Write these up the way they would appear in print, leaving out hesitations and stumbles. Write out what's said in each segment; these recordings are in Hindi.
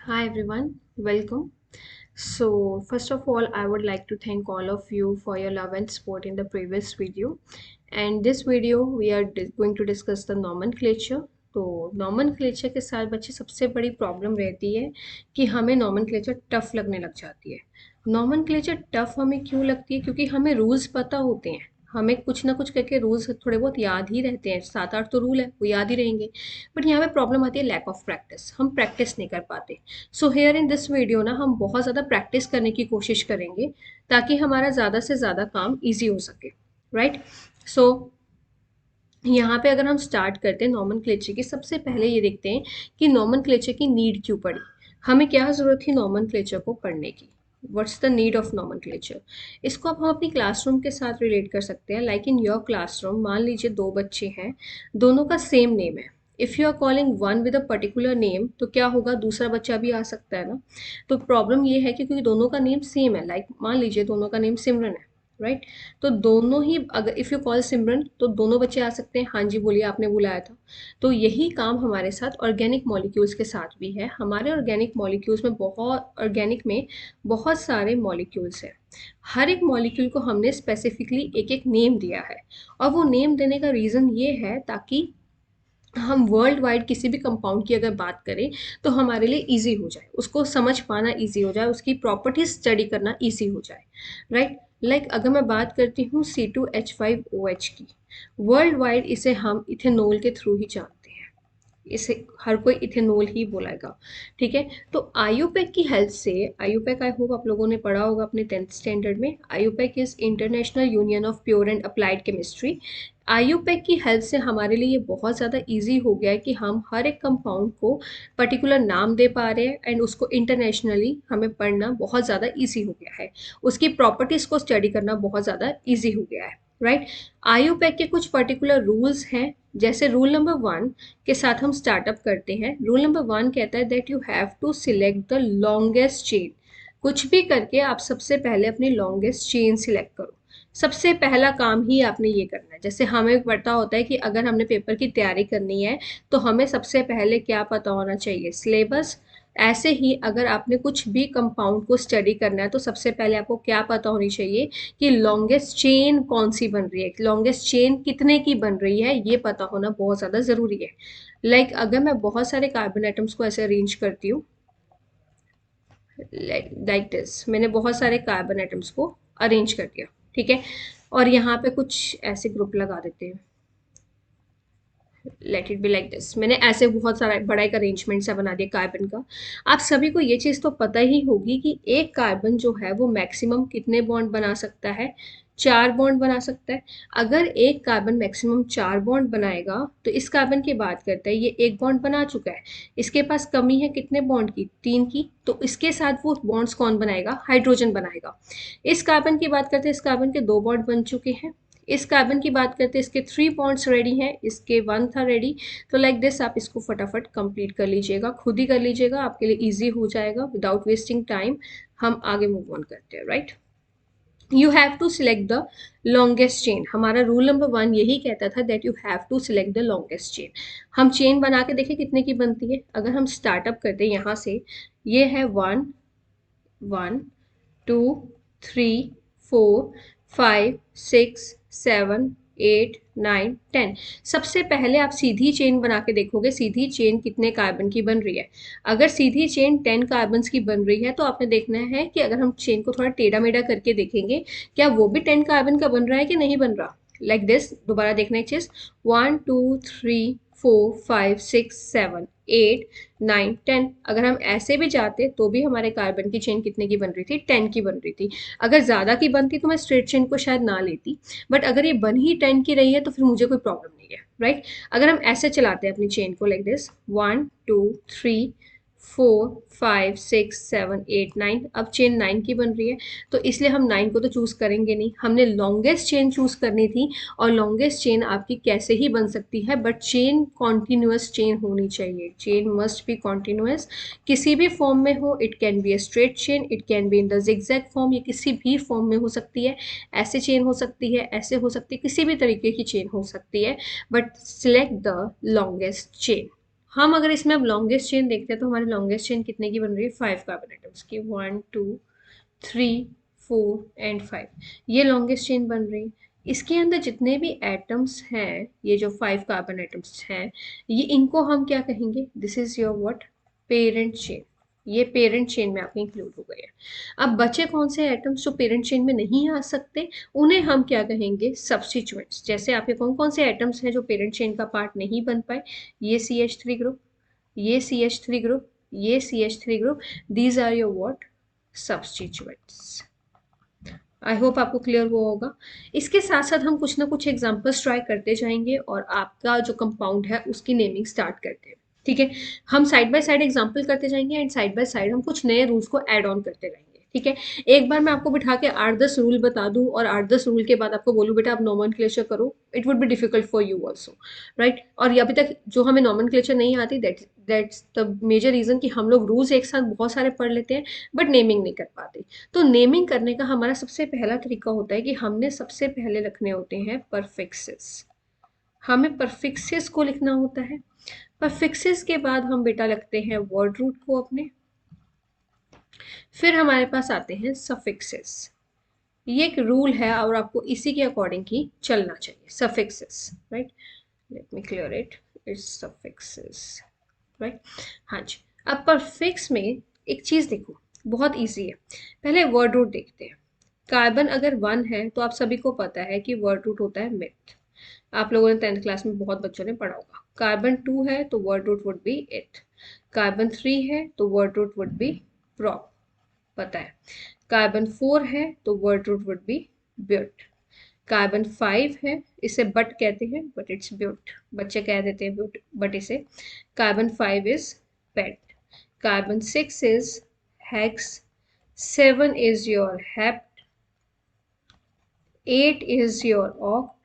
Hi everyone, welcome. So, first of all, I would like to thank all of you for your love and support in the previous video. And this video, we are going to discuss the nomenclature. तो nomenclature के साथ बच्चे सबसे बड़ी प्रॉब्लम रहती है कि हमें nomenclature टफ लगने लग जाती है। nomenclature टफ हमें क्यों लगती है? क्योंकि हमें रूल्स पता होते हैं, हमें कुछ ना कुछ करके रूल्स थोड़े बहुत याद ही रहते हैं। 7-8 तो रूल है, वो याद ही रहेंगे। बट यहाँ पे प्रॉब्लम आती है लैक ऑफ प्रैक्टिस, हम प्रैक्टिस नहीं कर पाते। So here in this video ना हम बहुत ज़्यादा प्रैक्टिस करने की कोशिश करेंगे ताकि हमारा ज़्यादा से ज़्यादा काम ईजी हो सके, राइट। सो यहाँ पे अगर हम स्टार्ट करते हैं नॉमनक्लेचर की, सबसे पहले ये देखते हैं कि नॉमनक्लेचर की नीड क्यों पड़ी, हमें क्या ज़रूरत थी नॉमनक्लेचर को पढ़ने की। What's the need of nomenclature? इसको अब हम अपनी क्लासरूम के साथ रिलेट कर सकते हैं। लाइक इन योर क्लासरूम, मान लीजिए दो बच्चे हैं, दोनों का सेम नेम है। If you are calling one with a particular name, तो क्या होगा, दूसरा बच्चा भी आ सकता है ना। तो प्रॉब्लम ये है कि क्योंकि दोनों का नेम सेम है, लाइक मान लीजिए दोनों का नेम सिमरन है, राइट। तो दोनों ही, अगर इफ़ यू कॉल सिमरन, तो दोनों बच्चे आ सकते हैं, हाँ जी बोलिए आपने बुलाया था। तो यही काम हमारे साथ ऑर्गेनिक मॉलिक्यूल्स के साथ भी है। हमारे ऑर्गेनिक मॉलिक्यूल्स में बहुत सारे मॉलिक्यूल्स हैं। हर एक मॉलिक्यूल को हमने स्पेसिफिकली एक एक नेम दिया है, और वो नेम देने का रीज़न ये है ताकि हम वर्ल्ड वाइड किसी भी कंपाउंड की अगर बात करें तो हमारे लिए इजी हो जाए, उसको समझ पाना इजी हो जाए, उसकी प्रॉपर्टीज स्टडी करना इजी हो जाए, राइट। लाइक अगर मैं बात करती हूँ C2H5OH की, वर्ल्ड वाइड इसे हम इथेनॉल के थ्रू ही जानते हैं, इसे हर कोई इथेनॉल ही बोलेगा, ठीक है। तो आयुपैक की हेल्प से, आयुपैक आई होप आप लोगों ने पढ़ा होगा अपने 10th स्टैंडर्ड में, IUPAC is international union of pure and applied chemistry. IUPAC की हेल्प से हमारे लिए ये बहुत ज़्यादा इजी हो गया है कि हम हर एक कंपाउंड को पर्टिकुलर नाम दे पा रहे हैं, एंड उसको इंटरनेशनली हमें पढ़ना बहुत ज़्यादा इजी हो गया है, उसकी प्रॉपर्टीज़ को स्टडी करना बहुत ज़्यादा इजी हो गया है, राइट। आयुपैक के कुछ पर्टिकुलर रूल्स हैं, जैसे रूल नंबर 1 के साथ हम स्टार्टअप करते हैं। रूल नंबर 1 कहता है that you have to select the longest chain. कुछ भी करके आप सबसे पहले अपनी लॉन्गेस्ट चेन सिलेक्ट करो। सबसे पहला काम ही आपने ये करना है। जैसे हमें पता होता है कि अगर हमने पेपर की तैयारी करनी है तो हमें सबसे पहले क्या पता होना चाहिए, सिलेबस। ऐसे ही अगर आपने कुछ भी कंपाउंड को स्टडी करना है तो सबसे पहले आपको क्या पता होनी चाहिए कि लॉन्गेस्ट चेन कौन सी बन रही है, लॉन्गेस्ट चेन कितने की बन रही है, ये पता होना बहुत ज़्यादा ज़रूरी है। लाइक अगर मैं बहुत सारे कार्बन एटम्स को ऐसे अरेंज करती हूँ, लाइक दिस, मैंने बहुत सारे कार्बन एटम्स को अरेंज कर दिया, ठीक है। और यहाँ पे कुछ ऐसे ग्रुप लगा देते हैं, let it be like this, मैंने ऐसे बहुत सारा बड़ा एक अरेंजमेंट सा बना दिया कार्बन का। आप सभी को ये चीज़ तो पता ही होगी कि एक कार्बन जो है वो मैक्सिमम कितने बॉन्ड बना सकता है, 4 बॉन्ड बना सकता है। अगर एक कार्बन मैक्सिमम 4 बॉन्ड बनाएगा, तो इस कार्बन की बात करते हैं, ये एक बॉन्ड बना चुका है, इसके पास कमी है कितने बॉन्ड की, 3 की। तो इसके साथ वो बॉन्ड्स कौन बनाएगा, हाइड्रोजन बनाएगा। इस कार्बन की बात करते हैं, इस कार्बन के 2 बॉन्ड बन चुके हैं। इस कार्बन की बात करते हैं, इसके 3 बॉन्ड्स रेडी हैं, इसके 1 था रेडी। तो लाइक दिस आप इसको फटाफट कंप्लीट कर लीजिएगा, खुद ही कर लीजिएगा, आपके लिए इजी हो जाएगा विदाउट वेस्टिंग टाइम। हम आगे मूव ऑन करते हैं, right. You have to select the longest chain. हमारा रूल नंबर 1 यही कहता था that you have to select the longest chain. हम चेन बना के देखें कितने की बनती है। अगर हम स्टार्टअप करते हैं यहाँ से, ये है 1 1 2 3 4 5 6 7 8 9 10। सबसे पहले आप सीधी चेन बना के देखोगे, सीधी चेन कितने कार्बन की बन रही है। अगर सीधी चेन 10 कार्बन की बन रही है तो आपने देखना है कि अगर हम चेन को थोड़ा टेढ़ा मेढ़ा करके देखेंगे, क्या वो भी 10 कार्बन का बन रहा है कि नहीं बन रहा। लाइक दिस, दोबारा देखना एक चीज, 1 2 3 4 5 6 7 8 9 10। अगर हम ऐसे भी जाते तो भी हमारे कार्बन की चेन कितने की बन रही थी, 10 की बन रही थी। अगर ज़्यादा की बनती तो मैं स्ट्रेट चेन को शायद ना लेती, बट अगर ये बन ही 10 की रही है तो फिर मुझे कोई प्रॉब्लम नहीं है, राइट। अगर हम ऐसे चलाते हैं अपनी चेन को लाइक दिस, 1 2 3 4 5 6 7 8 9, अब चेन 9 की बन रही है, तो इसलिए हम 9 को तो चूज़ करेंगे नहीं, हमने लॉन्गेस्ट चेन चूज़ करनी थी। और लॉन्गेस्ट चेन आपकी कैसे ही बन सकती है, बट चेन कॉन्टिन्यूस चेन होनी चाहिए, चेन मस्ट बी कॉन्टिन्यूस, किसी भी फॉर्म में हो। It can be a straight chain, it can be in the zigzag form, ये किसी भी फॉर्म में हो सकती है। ऐसे चेन हो सकती है, ऐसे हो सकती है, किसी भी तरीके की चेन हो सकती है, but select the longest chain. हम अगर इसमें अब लॉन्गेस्ट चेन देखते हैं तो हमारी लॉन्गेस्ट चेन कितने की बन रही है, 5 कार्बन एटम्स की, 1 2 3 4 एंड 5, ये लॉन्गेस्ट चेन बन रही है। इसके अंदर जितने भी एटम्स हैं, ये जो 5 कार्बन एटम्स हैं, ये इनको हम क्या कहेंगे, this is your what, parent chain. ये पेरेंट चेन में आपके इंक्लूड हो गए हैं। अब बचे कौन से एटम्स जो पेरेंट चेन में नहीं आ सकते, उन्हें हम क्या कहेंगे, सब्स्टिट्यूएंट्स। जैसे आपके कौन कौन से एटम्स हैं जो पेरेंट चेन का पार्ट नहीं बन पाए, ये CH3 ग्रुप, ये CH3 ग्रुप, ये CH3 group, these are your what, substituents. I hope आपको क्लियर हुआ होगा। इसके साथ साथ हम कुछ ना कुछ एग्जांपल्स ट्राई करते जाएंगे और आपका जो कंपाउंड है उसकी नेमिंग स्टार्ट करते हैं। ठीक है, हम साइड बाय साइड एग्जांपल करते जाएंगे एंड साइड बाय साइड हम कुछ नए रूल्स को ऐड ऑन करते रहेंगे। ठीक है, एक बार मैं आपको बिठा के 8-10 रूल बता दूं और 8-10 रूल के बाद आपको बोलूं बेटा आप नॉमेनक्लेचर करो, it would be difficult for you also, right. और ये अभी तक जो हमें नॉमेनक्लेचर नहीं आती, दैट्स द मेजर रीजन कि हम लोग रूल्स एक साथ बहुत सारे पढ़ लेते हैं बट नेमिंग नहीं कर पाते। तो नेमिंग करने का हमारा सबसे पहला तरीका होता है कि हमने सबसे पहले रखने होते हैं परफिक्सेस। हमें परफिक्सेस को लिखना होता है। परफिक्सेस के बाद हम बेटा लगते हैं वर्ड रूट को अपने, फिर हमारे पास आते हैं सफिक्सेस। ये एक रूल है और आपको इसी के अकॉर्डिंग ही चलना चाहिए, suffixes, right. Let me clear it, it's suffixes, right. हाँ जी, अब परफिक्स में एक चीज देखो, बहुत इजी है। पहले वर्ड रूट देखते हैं। कार्बन अगर 1 है तो आप सभी को पता है कि वर्ड रूट होता है मिथ। आप लोगों ने 10th क्लास में बहुत बच्चों ने पढ़ा होगा। कार्बन 2 है तो word root would be eth. Carbon 3 है तो word root would be prop, पता है। कार्बन 4 है तो word root would be but. Carbon 5 है, इसे बट कहते हैं बट इट्स ब्यूट, बच्चे कह देते हैं ब्यूट बट इसे, carbon 5 is pet. Carbon 6 is hex, 7 is your hept, 8 is your oct,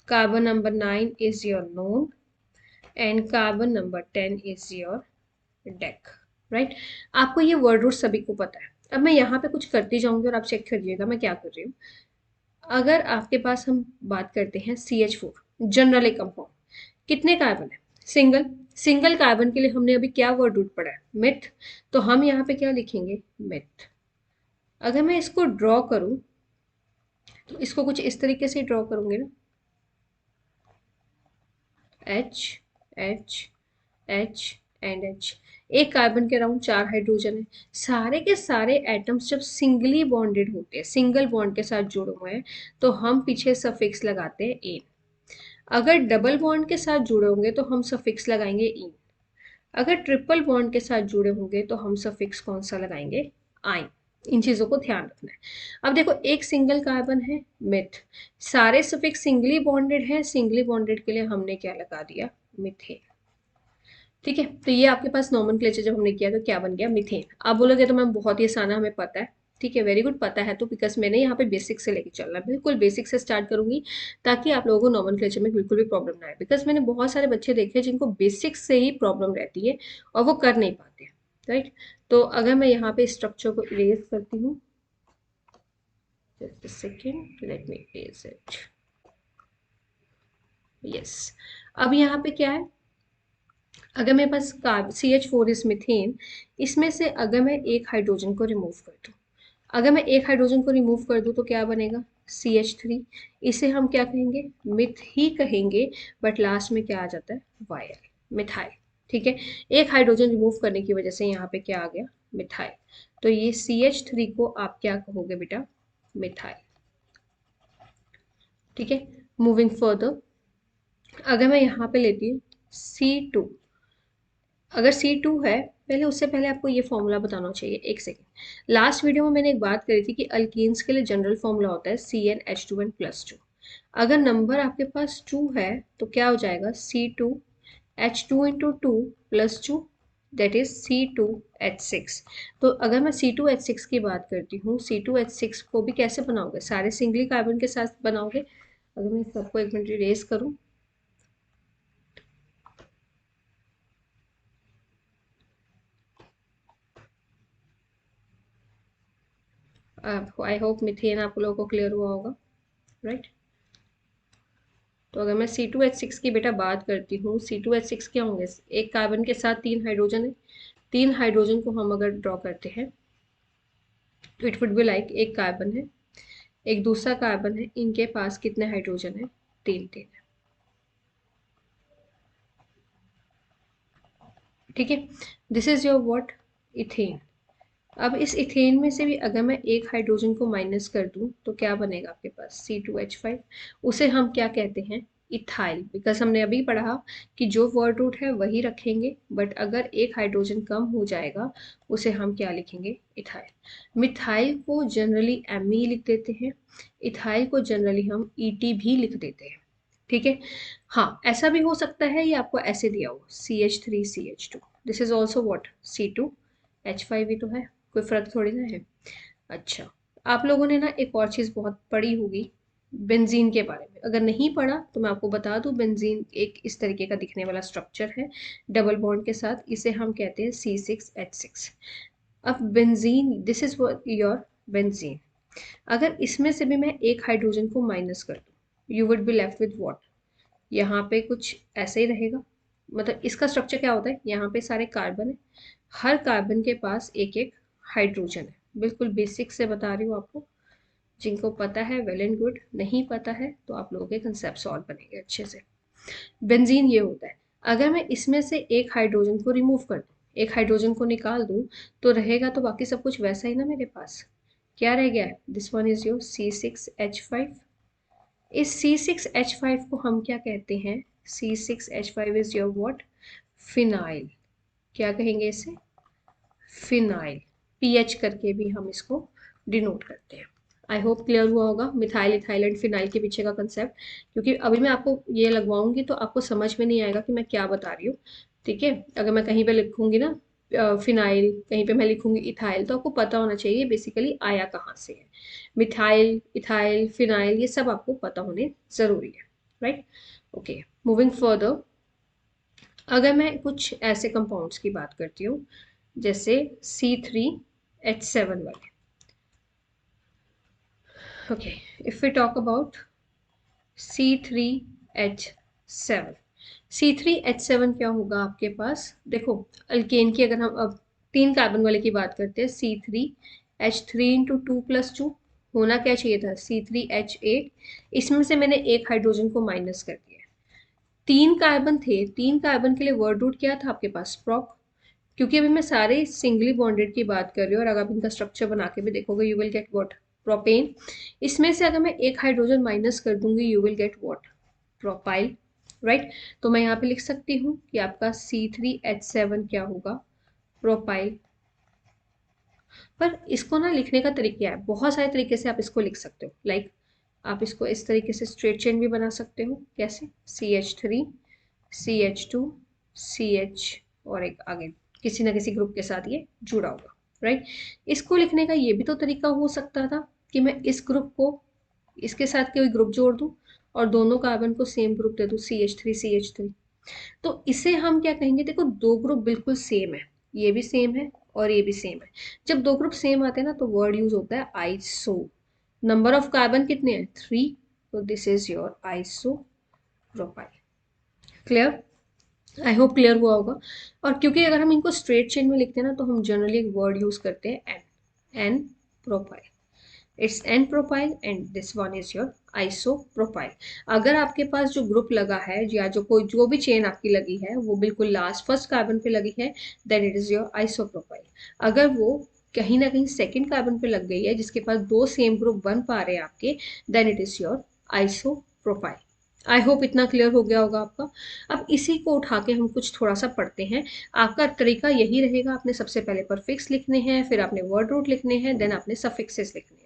carbon number 9 is your none, and carbon number 10 is your deck, right. आपको ये वर्ड रूट सभी को पता है। अब मैं यहाँ पे कुछ करती जाऊंगी और आप चेक करिएगा मैं क्या कर रही हूँ। अगर आपके पास हम बात करते हैं CH4 जनरल कंपाउंड, कितने कार्बन है, सिंगल। सिंगल कार्बन के लिए हमने अभी क्या वर्ड रूट पढ़ा है, मिथ। तो हम यहाँ पे क्या लिखेंगे, मिथ। अगर मैं इसको ड्रॉ करूं तो इसको कुछ इस तरीके से ड्रॉ करूंगे ना, H H H and H. एक कार्बन के अराउंड 4 हाइड्रोजन है। सारे के सारे एटम्स जब सिंगली बॉन्डेड होते हैं, सिंगल बॉन्ड के साथ जुड़े हुए हैं, तो हम पीछे सफिक्स लगाते हैं एन। अगर डबल बॉन्ड के साथ जुड़े होंगे तो हम सफिक्स लगाएंगे इन। अगर ट्रिपल बॉन्ड के साथ जुड़े होंगे तो हम सफिक्स कौन सा लगाएंगे, आइन। इन चीजों को ध्यान रखना है। अब देखो एक सिंगल कार्बन है, मिथ। सारे सफिक्स सिंगली बॉन्डेड है, सिंगली बॉन्डेड के लिए हमने क्या लगा दिया, मिथेन। ठीक है, तो ये आपके पास नॉमेनक्लेचर जब हमने किया तो क्या बन गया, मिथेन। आप बोलोगे तो मैम बहुत ही आसान है, हमें पता है। ठीक है, वेरी गुड, पता है तो बिकॉज मैंने यहाँ पे बेसिक से लेके चलना है, बिल्कुल बेसिक से स्टार्ट करूंगी ताकि आप लोगों को नॉमेनक्लेचर में बिल्कुल भी प्रॉब्लम ना आए। बिकॉज मैंने बहुत सारे बच्चे देखे जिनको बेसिक से ही प्रॉब्लम रहती है और वो कर नहीं पाते, राइट। तो अगर मैं यहाँ पे स्ट्रक्चर को इरेज करती हूँ, just a second, let me erase it, yes. अब यहाँ पे क्या है, अगर मेरे पास कार्ब CH4 इस मीथेन, इसमें से अगर मैं एक हाइड्रोजन को रिमूव कर दूं, अगर मैं एक हाइड्रोजन को रिमूव कर दूं तो क्या बनेगा, CH3। इसे हम क्या कहेंगे, मिथ ही कहेंगे, बट लास्ट में क्या आ जाता है, वायल, मिथाइल। ठीक है, एक हाइड्रोजन रिमूव करने की वजह से यहाँ पे क्या आ गया, मिथाइल। तो ये CH3 को आप क्या कहोगे बेटा, मिथाइल। ठीक है, मूविंग फर्दर, अगर मैं यहाँ पे लेती हूँ C2, अगर C2 है, पहले उससे पहले आपको ये फॉर्मूला बताना चाहिए, एक सेकेंड। लास्ट वीडियो में मैंने एक बात करी थी कि अल्कीन्स के लिए जनरल फॉर्मूला होता है CnH2n+2। अगर नंबर आपके पास 2 है तो क्या हो जाएगा, C2H2 × 2 + 2, दैट इज C2H6। तो अगर मैं C2H6 की बात करती हूँ, C2H6 को भी कैसे बनाओगे, सारे सिंगली कार्बन के साथ बनाओगे। अगर मैं सबको एक मिनट इरेज करूँ, आई होप मिथेन आप लोगों को क्लियर हुआ होगा, राइट। तो अगर मैं C2H6 की बेटा बात करती हूँ, C2H6 क्या होंगे, एक कार्बन के साथ 3 हाइड्रोजन है, 3 हाइड्रोजन को हम अगर ड्रॉ करते हैं तो इट वुड बी लाइक, एक कार्बन है, एक दूसरा कार्बन है, इनके पास कितने हाइड्रोजन है, 3 3। ठीक है, this is your what, ethane. अब इस इथेन में से भी अगर मैं एक हाइड्रोजन को माइनस कर दूं तो क्या बनेगा आपके पास, C2H5। उसे हम क्या कहते हैं, इथाइल, बिकॉज हमने अभी पढ़ा कि जो वर्ड रूट है वही रखेंगे, बट अगर एक हाइड्रोजन कम हो जाएगा उसे हम क्या लिखेंगे, इथाइल। मिथाइल को जनरली Me लिख देते हैं, इथाइल को जनरली हम ET भी लिख देते हैं। ठीक है, हाँ ऐसा भी हो सकता है, ये आपको ऐसे दिया हो CH3CH2, this is also what, C2H5 ही तो है, कोई फर्क थोड़ी ना है। अच्छा, आप लोगों ने ना एक और चीज़ बहुत पढ़ी होगी बेंजीन के बारे में, अगर नहीं पढ़ा तो मैं आपको बता दूं, बेंजीन एक इस तरीके का दिखने वाला स्ट्रक्चर है डबल बॉन्ड के साथ, इसे हम कहते हैं C6H6। अब benzene, this is your benzene, अगर इसमें से भी मैं एक हाइड्रोजन को माइनस कर दूं, you would be left with what, यहाँ पे कुछ ऐसे ही रहेगा। मतलब इसका स्ट्रक्चर क्या होता है, यहाँ पे सारे कार्बन है, हर कार्बन के पास एक एक हाइड्रोजन है, बिल्कुल बेसिक से बता रही हूँ आपको, जिनको पता है वेल एंड गुड, नहीं पता है तो आप लोगों के कंसेप्ट सॉल्व बनेंगे अच्छे से। बेंजीन ये होता है, अगर मैं इसमें से एक हाइड्रोजन को रिमूव कर दूँ, एक हाइड्रोजन को निकाल दूँ, तो रहेगा तो बाकी सब कुछ वैसा ही ना मेरे पास, क्या रह गया, this one is your C6H5। इस C6H5 को हम क्या कहते हैं, C6H5 is your what, phenyl. क्या कहेंगे इसे, फिनाइल, PH करके भी हम इसको डिनोट करते हैं। आई होप क्लियर हुआ होगा मिथाइल, इथाइल एंड फिनाइल के पीछे का कंसेप्ट, क्योंकि अभी मैं आपको ये लगवाऊंगी तो आपको समझ में नहीं आएगा कि मैं क्या बता रही हूँ। ठीक है, अगर मैं कहीं पे लिखूंगी ना फिनाइल, कहीं पे मैं लिखूंगी इथाइल, तो आपको पता होना चाहिए बेसिकली आया कहाँ से है। मिथाइल, इथाइल, फिनाइल, ये सब आपको पता होने जरूरी है, राइट। ओके, मूविंग फर्दर, अगर मैं कुछ ऐसे कंपाउंड्स की बात करती हूँ जैसे C3H7 वाले। Okay, if we talk about C3H7, C3H7 क्या होगा आपके पास, देखो अल्केन की अगर हम अब 3 कार्बन वाले की बात करते हैं, C3H3 इंटू 2+2, होना क्या चाहिए था, C3H8, इसमें से मैंने एक हाइड्रोजन को माइनस कर दिया। 3 कार्बन थे, 3 कार्बन के लिए वर्ड रूट क्या था आपके पास, प्रॉप, क्योंकि अभी मैं सारे सिंगली बॉन्डेड की बात कर रही हूँ, और अगर आप इनका स्ट्रक्चर बना के भी देखोगे you will get what, propane. इसमें से अगर मैं एक हाइड्रोजन माइनस कर दूंगी you will get what, propyl, right. तो मैं यहाँ पे लिख सकती हूँ कि आपका C3H7 क्या होगा, प्रोपाइल। पर इसको ना लिखने का तरीका है, बहुत सारे तरीके से आप इसको लिख सकते हो, लाइक आप इसको इस तरीके से स्ट्रेट चेन भी बना सकते हो, कैसे, CH3 CH2 CH, और एक आगे किसी ना किसी ग्रुप के साथ ये जुड़ा होगा, राइट। इसको लिखने का ये भी तो तरीका हो सकता था कि मैं इस ग्रुप को इसके साथ कोई ग्रुप जोड़ दूं और दोनों कार्बन को सेम ग्रुप दे दूं, CH3 CH3। तो इसे हम क्या कहेंगे, देखो दो ग्रुप बिल्कुल सेम है, ये भी सेम है और ये भी सेम है, जब दो ग्रुप सेम आते हैं ना तो वर्ड यूज होता है आइसो। नंबर ऑफ कार्बन कितने हैं, 3, तो this is your iso propyl. Clear, I hope clear हुआ होगा। और क्योंकि अगर हम इनको स्ट्रेट चेन में लिखते हैं ना तो हम जनरली एक वर्ड यूज करते हैं n propyl, it's n propyl and this one is your isopropyl. अगर आपके पास जो ग्रुप लगा है या जो भी चेन आपकी लगी है वो बिल्कुल लास्ट फर्स्ट कार्बन पे लगी है, then it is your isopropyl. अगर वो कहीं ना कहीं सेकेंड कार्बन पे लग गई है जिसके पास दो सेम ग्रुप बन पा रहे हैं आपके, then it is your isopropyl. I hope इतना क्लियर हो गया होगा आपका। अब इसी को उठा के हम कुछ थोड़ा सा पढ़ते हैं। आपका तरीका यही रहेगा, आपने सबसे पहले परफिक्स लिखने हैं, फिर आपने वर्ड रूट लिखने हैं, देन आपने सफिक्सेस लिखने हैं।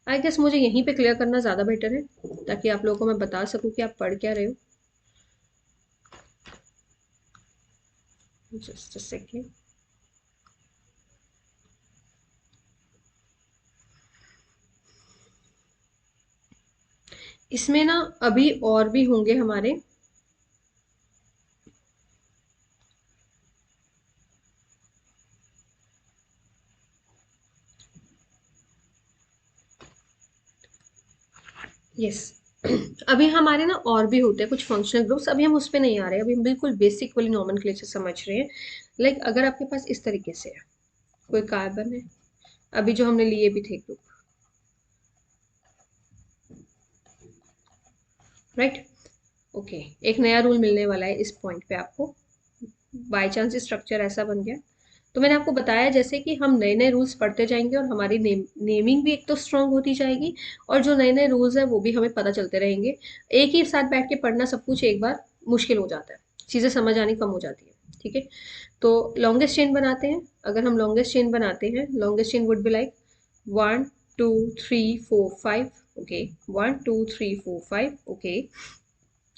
आई गेस मुझे यहीं पे क्लियर करना ज़्यादा बेटर है, ताकि आप लोगों को मैं बता सकूं कि आप पढ़ क्या रहे हो। Just a second. इसमें ना अभी और भी होंगे हमारे, यस अभी हमारे ना और भी होते हैं कुछ फंक्शनल ग्रुप्स, अभी हम उस पे नहीं आ रहे हैं, अभी हम बिल्कुल बेसिक वाली नॉमेनक्लेचर समझ रहे हैं। लाइक अगर आपके पास इस तरीके से है, कोई कार्बन है, अभी जो हमने लिए भी थे ग्रुप, राइट। ओके, एक नया रूल मिलने वाला है इस पॉइंट पे आपको, बाय चांस स्ट्रक्चर ऐसा बन गया। तो मैंने आपको बताया जैसे कि हम नए नए रूल्स पढ़ते जाएंगे और हमारी नेमिंग भी एक तो स्ट्रांग होती जाएगी, और जो नए नए रूल्स हैं वो भी हमें पता चलते रहेंगे। एक ही साथ बैठ के पढ़ना सब कुछ एक बार मुश्किल हो जाता है, चीज़ें समझ आनी कम हो जाती है, ठीक है। तो लॉन्गेस्ट चेन बनाते हैं, अगर हम लॉन्गेस्ट चेन बनाते हैं, longest chain would be like 1 2 3 4 5। Okay, 1 2 3 4 5। Okay,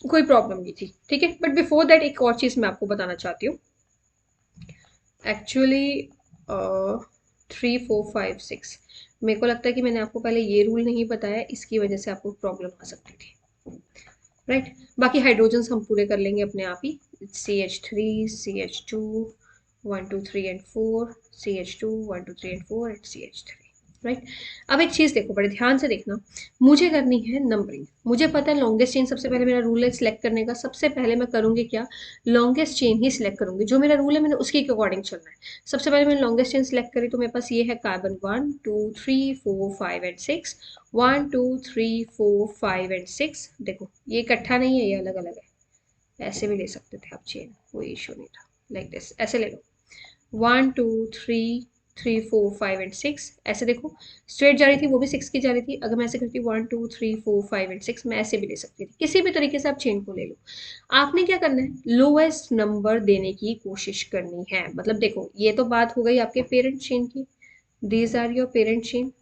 कोई प्रॉब्लम नहीं थी, ठीक है। बट बिफोर दैट एक और चीज़ मैं आपको बताना चाहती हूँ। एक्चुअली 3 4 5 6, मेरे को लगता है कि मैंने आपको पहले ये रूल नहीं बताया, इसकी वजह से आपको प्रॉब्लम आ सकती थी, राइट। बाकी हाइड्रोजन्स हम पूरे कर लेंगे अपने आप ही। CH3 CH2 1 2 3 and 4, CH2 1 2 3 and 4 and CH3, right. अब एक चीज देखो, बड़े ध्यान से देखना, मुझे करनी है नंबरिंग। मुझे पता है लॉन्गेस्ट चेन सबसे पहले मेरा रूल है सिलेक्ट करने का, सबसे पहले मैं करूंगी क्या, लॉन्गेस्ट चेन ही सिलेक्ट करूंगी। जो मेरा रूल है मैंने उसके अकॉर्डिंग चलना है। सबसे पहले मैंने लॉन्गेस्ट चेन सिलेक्ट करी, तो मेरे पास ये है कार्बन 1 2 3 4 5 एंड 6, 1 2 3 4 5 एंड 6। देखो ये इकट्ठा नहीं है, ये अलग अलग है, ऐसे भी ले सकते थे आप चेन, कोई इशू नहीं था। लाइक दिस, ऐसे ले लो, 1 2 3 3 4 5 एंड 6। ऐसे देखो, स्ट्रेट जा रही थी वो भी 6 की जा रही थी, अगर मैं ऐसे करती 1 2 3 4 5 एंड 6, मैं ऐसे भी ले सकती थी, किसी भी तरीके से आप चेन को ले लो। आपने क्या करना है, लोएस्ट नंबर देने की कोशिश करनी है। मतलब देखो, ये तो बात हो गई आपके पेरेंट चेन की, these are your parent chain,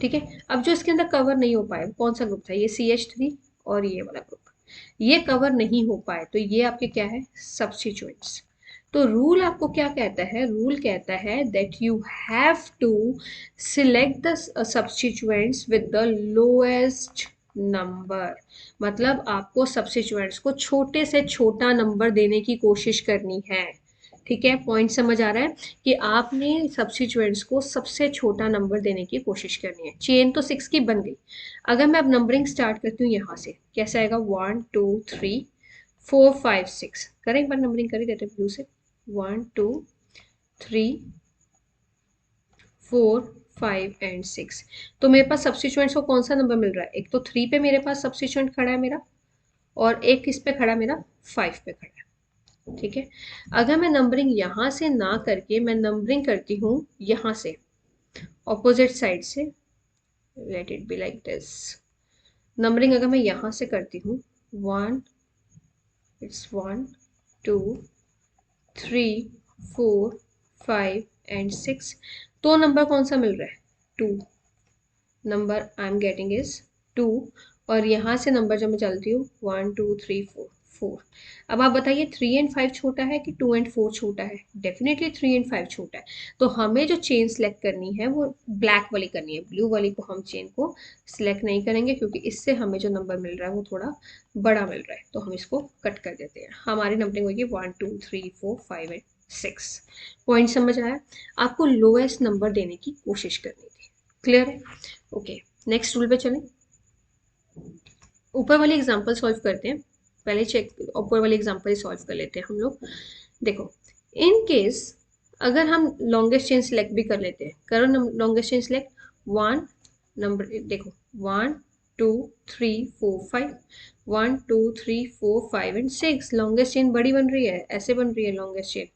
ठीक है। अब जो इसके अंदर कवर नहीं हो पाए, कौन सा ग्रुप था, ये CH3 और ये वाला ग्रुप, ये कवर नहीं हो पाए, तो ये आपके क्या है, सब्स्टिट्यूएंट्स। तो रूल आपको क्या कहता है, रूल कहता है that you have to select the substituents with the lowest number. मतलब आपको सब्स्टिट्यूएंट्स को छोटे से छोटा नंबर देने की कोशिश करनी है, ठीक है। पॉइंट समझ आ रहा है कि आपने सब्स्टिट्यूएंट्स को सबसे छोटा नंबर देने की कोशिश करनी है। चेन तो 6 की बन गई, अगर मैं अब नंबरिंग स्टार्ट करती हूँ यहाँ से, कैसे आएगा, 1 2 3 4 5 6, करें एक बार नंबरिंग कर ही देते व्यू से, 1 2 3 4 5 एंड 6। तो मेरे पास सब्स्टिट्यूएंट्स को कौन सा नंबर मिल रहा है, एक तो 3 पे मेरे पास सब्स्टिट्यूएंट खड़ा है मेरा, और एक इस पे खड़ा मेरा 5 पे खड़ा है, ठीक है। अगर मैं नंबरिंग यहाँ से ना करके मैं नंबरिंग करती हूँ यहाँ से, ऑपोजिट साइड से, let it be like this. Numbering अगर मैं यहाँ से करती हूँ, 1 2 3 4 5 एंड 6, तो नंबर कौन सा मिल रहा है, 2। Number I am getting is 2। और यहाँ से नंबर जब मैं चलती हूँ, 1 2 3 4 4। अब आप बताइए 3 एंड 5 छोटा है कि 2 एंड 4 छोटा है, डेफिनेटली 3 एंड 5 छोटा है। तो हमें जो चेन सेलेक्ट करनी है वो ब्लैक वाली करनी है, ब्लू वाली को हम चेन को सिलेक्ट नहीं करेंगे, क्योंकि इससे हमें जो नंबर मिल रहा है वो थोड़ा बड़ा मिल रहा है, तो हम इसको कट कर देते हैं। हमारी नंबरिंग होगी 1 2 3 4 5 एंड 6। पॉइंट समझ आया, आपको लोएस्ट नंबर देने की कोशिश करनी थी, क्लियर है। ओके, नेक्स्ट रूल पे चलें। ऊपर वाली एग्जांपल सॉल्व करते हैं, पहले चेक ऊपर वाली एग्जांपल सॉल्व कर लेते हैं हम लोग। देखो, इन केस अगर हम लॉन्गेस्ट चेन सिलेक्ट भी कर लेते हैं, करो longest chain select, one number देखो, 1 2 3 4 5, 1 2 3 4 5 एंड 6। लॉन्गेस्ट चेन बड़ी बन रही है, ऐसे बन रही है लॉन्गेस्ट चेन,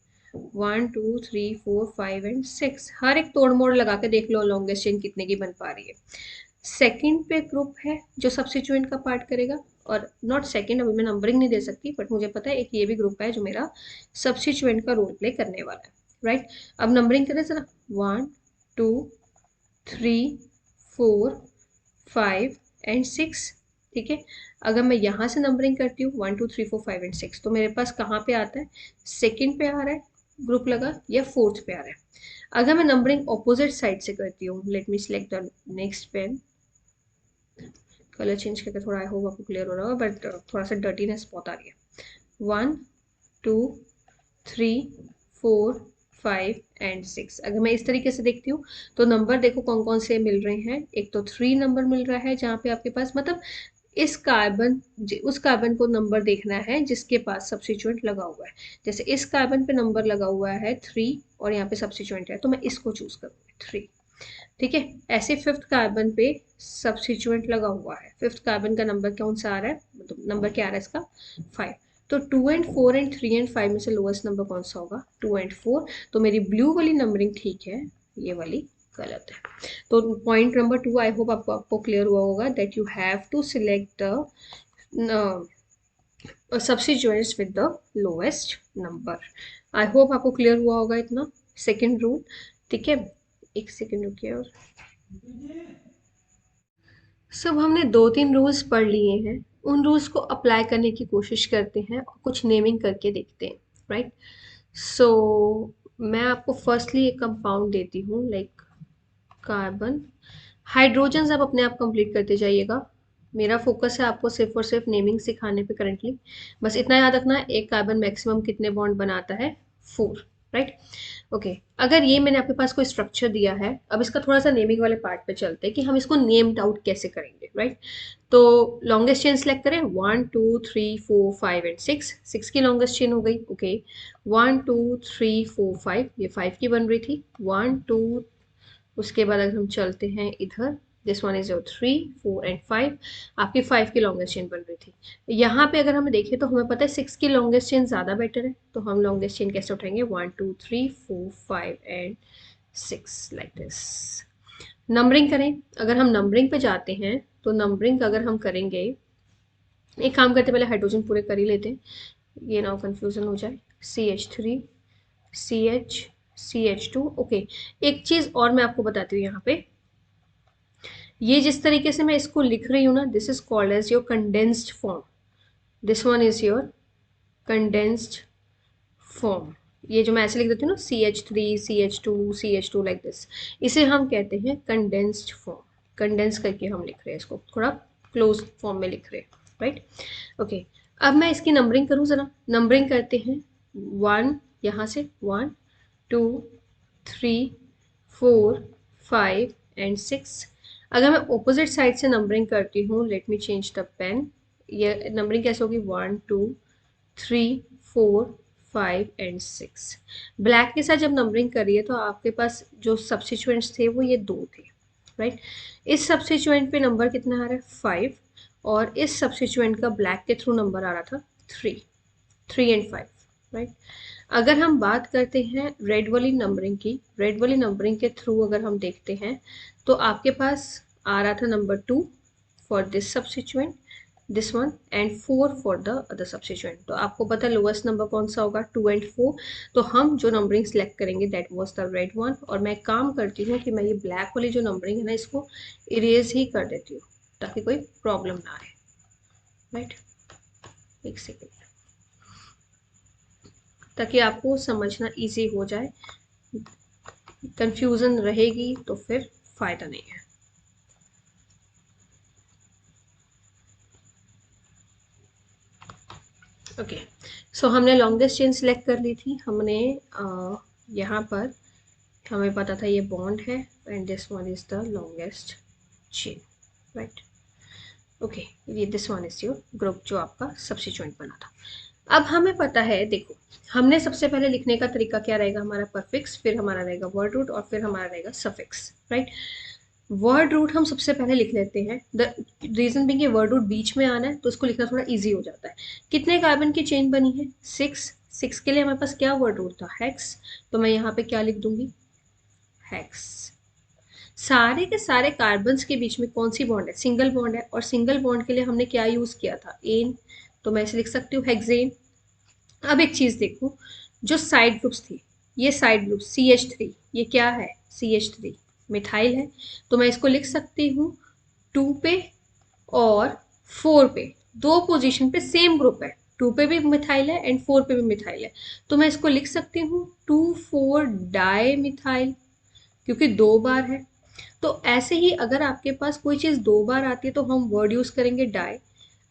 1 2 3 4 5 एंड 6। हर एक तोड़ मोड़ लगा के देख लो लॉन्गेस्ट चेन कितने की बन पा रही है। सेकंड पे ग्रुप है जो सब्स्टिट्यूएंट का पार्ट करेगा, और नॉट सेकंड, अभी मैं नंबरिंग नहीं दे सकती, बट मुझे पता है एक ये भी ग्रुप है जो मेरा सब्स्टिट्यूएंट का रोल प्ले करने वाला है, राइट। अब नंबरिंग करें जरा, 1 2 3 4 5 एंड 6, ठीक है। अगर मैं यहाँ से नंबरिंग करती हूँ 1 2 3 4 5 एंड 6, तो मेरे पास कहाँ पे आता है, सेकंड पे आ रहा है ग्रुप लगा, या फोर्थ पे आ रहा है। अगर मैं नंबरिंग ऑपोजिट साइड से करती हूँ, let me select the next pen, colour change करके थोड़ा, आई होप आपको क्लियर हो रहा होगा, बट थोड़ा सा डर्टीनेस बहुत आ रही है। 1 2 3 4 5 एंड 6। अगर मैं इस तरीके से देखती हूँ तो नंबर देखो कौन कौन से मिल रहे हैं। एक तो 3 नंबर मिल रहा है जहाँ पे आपके पास मतलब इस कार्बन उस कार्बन को नंबर देखना है जिसके पास सब्स्टिट्यूएंट लगा हुआ है। जैसे इस कार्बन पे नंबर लगा हुआ है 3 और यहाँ पे सब्स्टिट्यूएंट है तो मैं इसको चूज करूँगी 3। ठीक है, ऐसे फिफ्थ कार्बन पे सब्स्टिट्यूएंट लगा हुआ है, फिफ्थ कार्बन का नंबर कौन सा आ रहा है, मतलब नंबर क्या आ रहा है इसका 5। तो 2 एंड 4 एंड 3 एंड 5 में से लोएस्ट नंबर कौन सा होगा 2 एंड 4। तो मेरी ब्लू वाली नंबरिंग ठीक है, ये वाली गलत है। तो पॉइंट नंबर 2 आई होप आपको क्लियर हुआ होगा that you have to select the substituents with the lowest number। I hope आपको क्लियर हुआ होगा इतना। सेकेंड रूल, ठीक है, एक सेकेंड रुकिए। और सब हमने 2-3 रूल्स पढ़ लिए हैं, उन रूल्स को अप्लाई करने की कोशिश करते हैं और कुछ नेमिंग करके देखते हैं, राइट। सो मैं आपको फर्स्टली एक कंपाउंड देती हूँ लाइक कार्बन। हाइड्रोजन आप अपने आप कंप्लीट करते जाइएगा, मेरा फोकस है आपको सिर्फ और सिर्फ नेमिंग सिखाने पे करंटली। बस इतना याद रखना, एक कार्बन मैक्सिमम कितने बॉन्ड बनाता है 4, राइट। ओके, अगर ये मैंने आपके पास कोई स्ट्रक्चर दिया है, अब इसका थोड़ा सा नेमिंग वाले पार्ट पे चलते हैं कि हम इसको नेम्ड आउट कैसे करेंगे, राइट। तो लॉन्गेस्ट चेन सेलेक्ट करें, 1 2 3 4 5 एंड 6। 6 की लॉन्गेस्ट चेन हो गई, ओके। 1 2 3 4 5, ये 5 की बन रही थी, 1 2। उसके बाद अगर हम चलते हैं इधर, this one is your 3 4 and 5, आपकी 5 की लॉन्गेस्ट चेन बन रही थी। यहाँ पे अगर हम देखें तो हमें पता है 6 की लॉन्गेस्ट चेन ज़्यादा बेटर है, तो हम लॉन्गेस्ट चेन कैसे उठाएंगे 1 2 3 4 5 एंड 6 लाइक दिस। नंबरिंग करें, अगर हम नंबरिंग पे जाते हैं तो नंबरिंग अगर हम करेंगे, एक काम करते पहले हाइड्रोजन पूरे कर ही लेते हैं, ये ना कंफ्यूजन हो जाए। CH3 CH CH2, okay. एक चीज़ और मैं आपको बताती हूँ यहाँ पे, ये जिस तरीके से मैं इसको लिख रही हूँ ना, this is called as your condensed form, this one is your condensed form. ये जो मैं ऐसे लिख देती हूँ ना CH3 CH2 लाइक दिस, इसे हम कहते हैं कंडेंस्ड फॉर्म। कंडेंस करके हम लिख रहे हैं इसको, थोड़ा क्लोज फॉर्म में लिख रहे हैं, राइट। ओके, अब मैं इसकी नंबरिंग करूँ ज़रा, नंबरिंग करते हैं 1, यहाँ से 1 2 3 4 5 एंड 6। अगर मैं ऑपोजिट साइड से नंबरिंग करती हूँ, let me change the pen, ये नंबरिंग कैसे होगी 1 2 3 4 5 एंड 6। ब्लैक के साथ जब नंबरिंग करिए तो आपके पास जो सब्स्टिट्यूएंट्स थे वो ये 2 थे, राइट। इस सब्स्टिट्यूएंट पे नंबर कितना आ रहा है 5, और इस सब्स्टिट्यूएंट का ब्लैक के थ्रू नंबर आ रहा था 3 एंड 5, राइट। अगर हम बात करते हैं रेड वाली नंबरिंग की, रेड वाली नंबरिंग के थ्रू अगर हम देखते हैं तो आपके पास आ रहा था number 2 for this substituent, this one and 4 for the other substituent. तो आपको पता है लोएस्ट नंबर कौन सा होगा 2 एंड 4। तो हम जो नंबरिंग सेलेक्ट करेंगे that was the red one. और मैं काम करती हूँ कि मैं ये ब्लैक वाली जो नंबरिंग है ना इसको इरेज ही कर देती हूँ ताकि कोई प्रॉब्लम ना आए, राइट। एक सेकेंड, ताकि आपको समझना इजी हो जाए, कंफ्यूजन रहेगी तो फिर फायदा नहीं है। ओके, सो हमने लॉन्गेस्ट चेन सिलेक्ट कर ली थी, हमने यहाँ पर हमें पता था ये बॉन्ड है and this one is the longest chain, right. Okay, ये this one is your group जो आपका सब्स्टिट्यूएंट बना था। अब हमें पता है, देखो हमने सबसे पहले लिखने का तरीका क्या रहेगा, हमारा परफिक्स, फिर हमारा रहेगा वर्ड रूट और फिर हमारा रहेगा सफिक्स, राइट। वर्ड रूट हम सबसे पहले लिख लेते हैं, द रीजन बिंग ये वर्ड रूट बीच में आना है तो इसको लिखना थोड़ा इजी हो जाता है। कितने कार्बन की चेन बनी है 6, 6 के लिए हमारे पास क्या वर्ड रूट था हेक्स, तो मैं यहाँ पे क्या लिख दूंगी हेक्स। सारे के सारे कार्बन्स के बीच में कौन सी बॉन्ड है सिंगल बॉन्ड है, और सिंगल बॉन्ड के लिए हमने क्या यूज किया था एन, तो मैं इसे लिख सकती हूँ हेक्सेन। अब एक चीज देखो, जो साइड ग्रुप्स थी, ये साइड ग्रुप CH3, ये क्या है CH3 मिथाइल है, तो मैं इसको लिख सकती हूँ 2 पे और 4 पे, दो पोजीशन पे सेम ग्रुप है, 2 पे भी मिथाइल है एंड 4 पे भी मिथाइल है, तो मैं इसको लिख सकती हूँ 2,4 डाई मिथाइल, क्योंकि 2 बार है। तो ऐसे ही अगर आपके पास कोई चीज़ 2 बार आती है तो हम वर्ड यूज़ करेंगे डाई,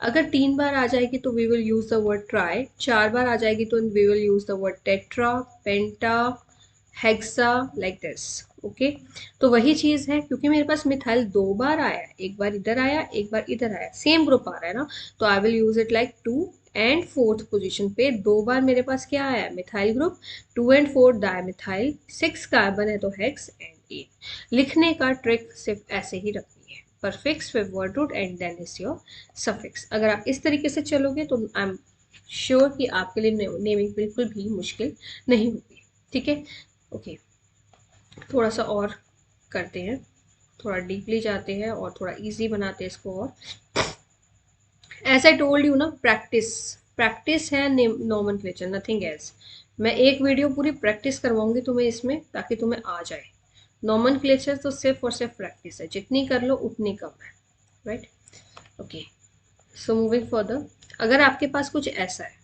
अगर 3 बार आ जाएगी तो we will use the word tri, 4 बार आ जाएगी तो we will use the word tetra, penta, hexa like this. Okay, तो वही चीज है, क्योंकि मेरे पास मिथाइल 2 बार आया है, एक बार इधर आया, एक बार इधर आया, सेम ग्रुप आ रहा है ना, तो I will use it like 2 and 4th position पे 2 बार मेरे पास क्या आया, methyl group, 2 and 4 dimethyl, 6 carbon है तो हेक्स एंड 8। लिखने का ट्रिक सिर्फ ऐसे ही रखनी है, परफिक्स फिर word root and then is your suffix. अगर आप इस तरीके से चलोगे तो आई एम श्योर कि आपके लिए नेमिंग बिल्कुल भी मुश्किल नहीं होगी। ठीक है, ओके, थोड़ा सा और करते हैं, थोड़ा डीपली जाते हैं और थोड़ा इजी बनाते हैं इसको। और एज आई टोल्ड यू ना, प्रैक्टिस प्रैक्टिस है नॉमेनक्लेचर, नथिंग एल्स। मैं एक वीडियो पूरी प्रैक्टिस करवाऊंगी तुम्हें इसमें, ताकि तुम्हें आ जाए। नॉमेनक्लेचर तो सिर्फ और सिर्फ प्रैक्टिस है, जितनी कर लो उतनी कम है, right. Okay, so moving further, अगर आपके पास कुछ ऐसा है,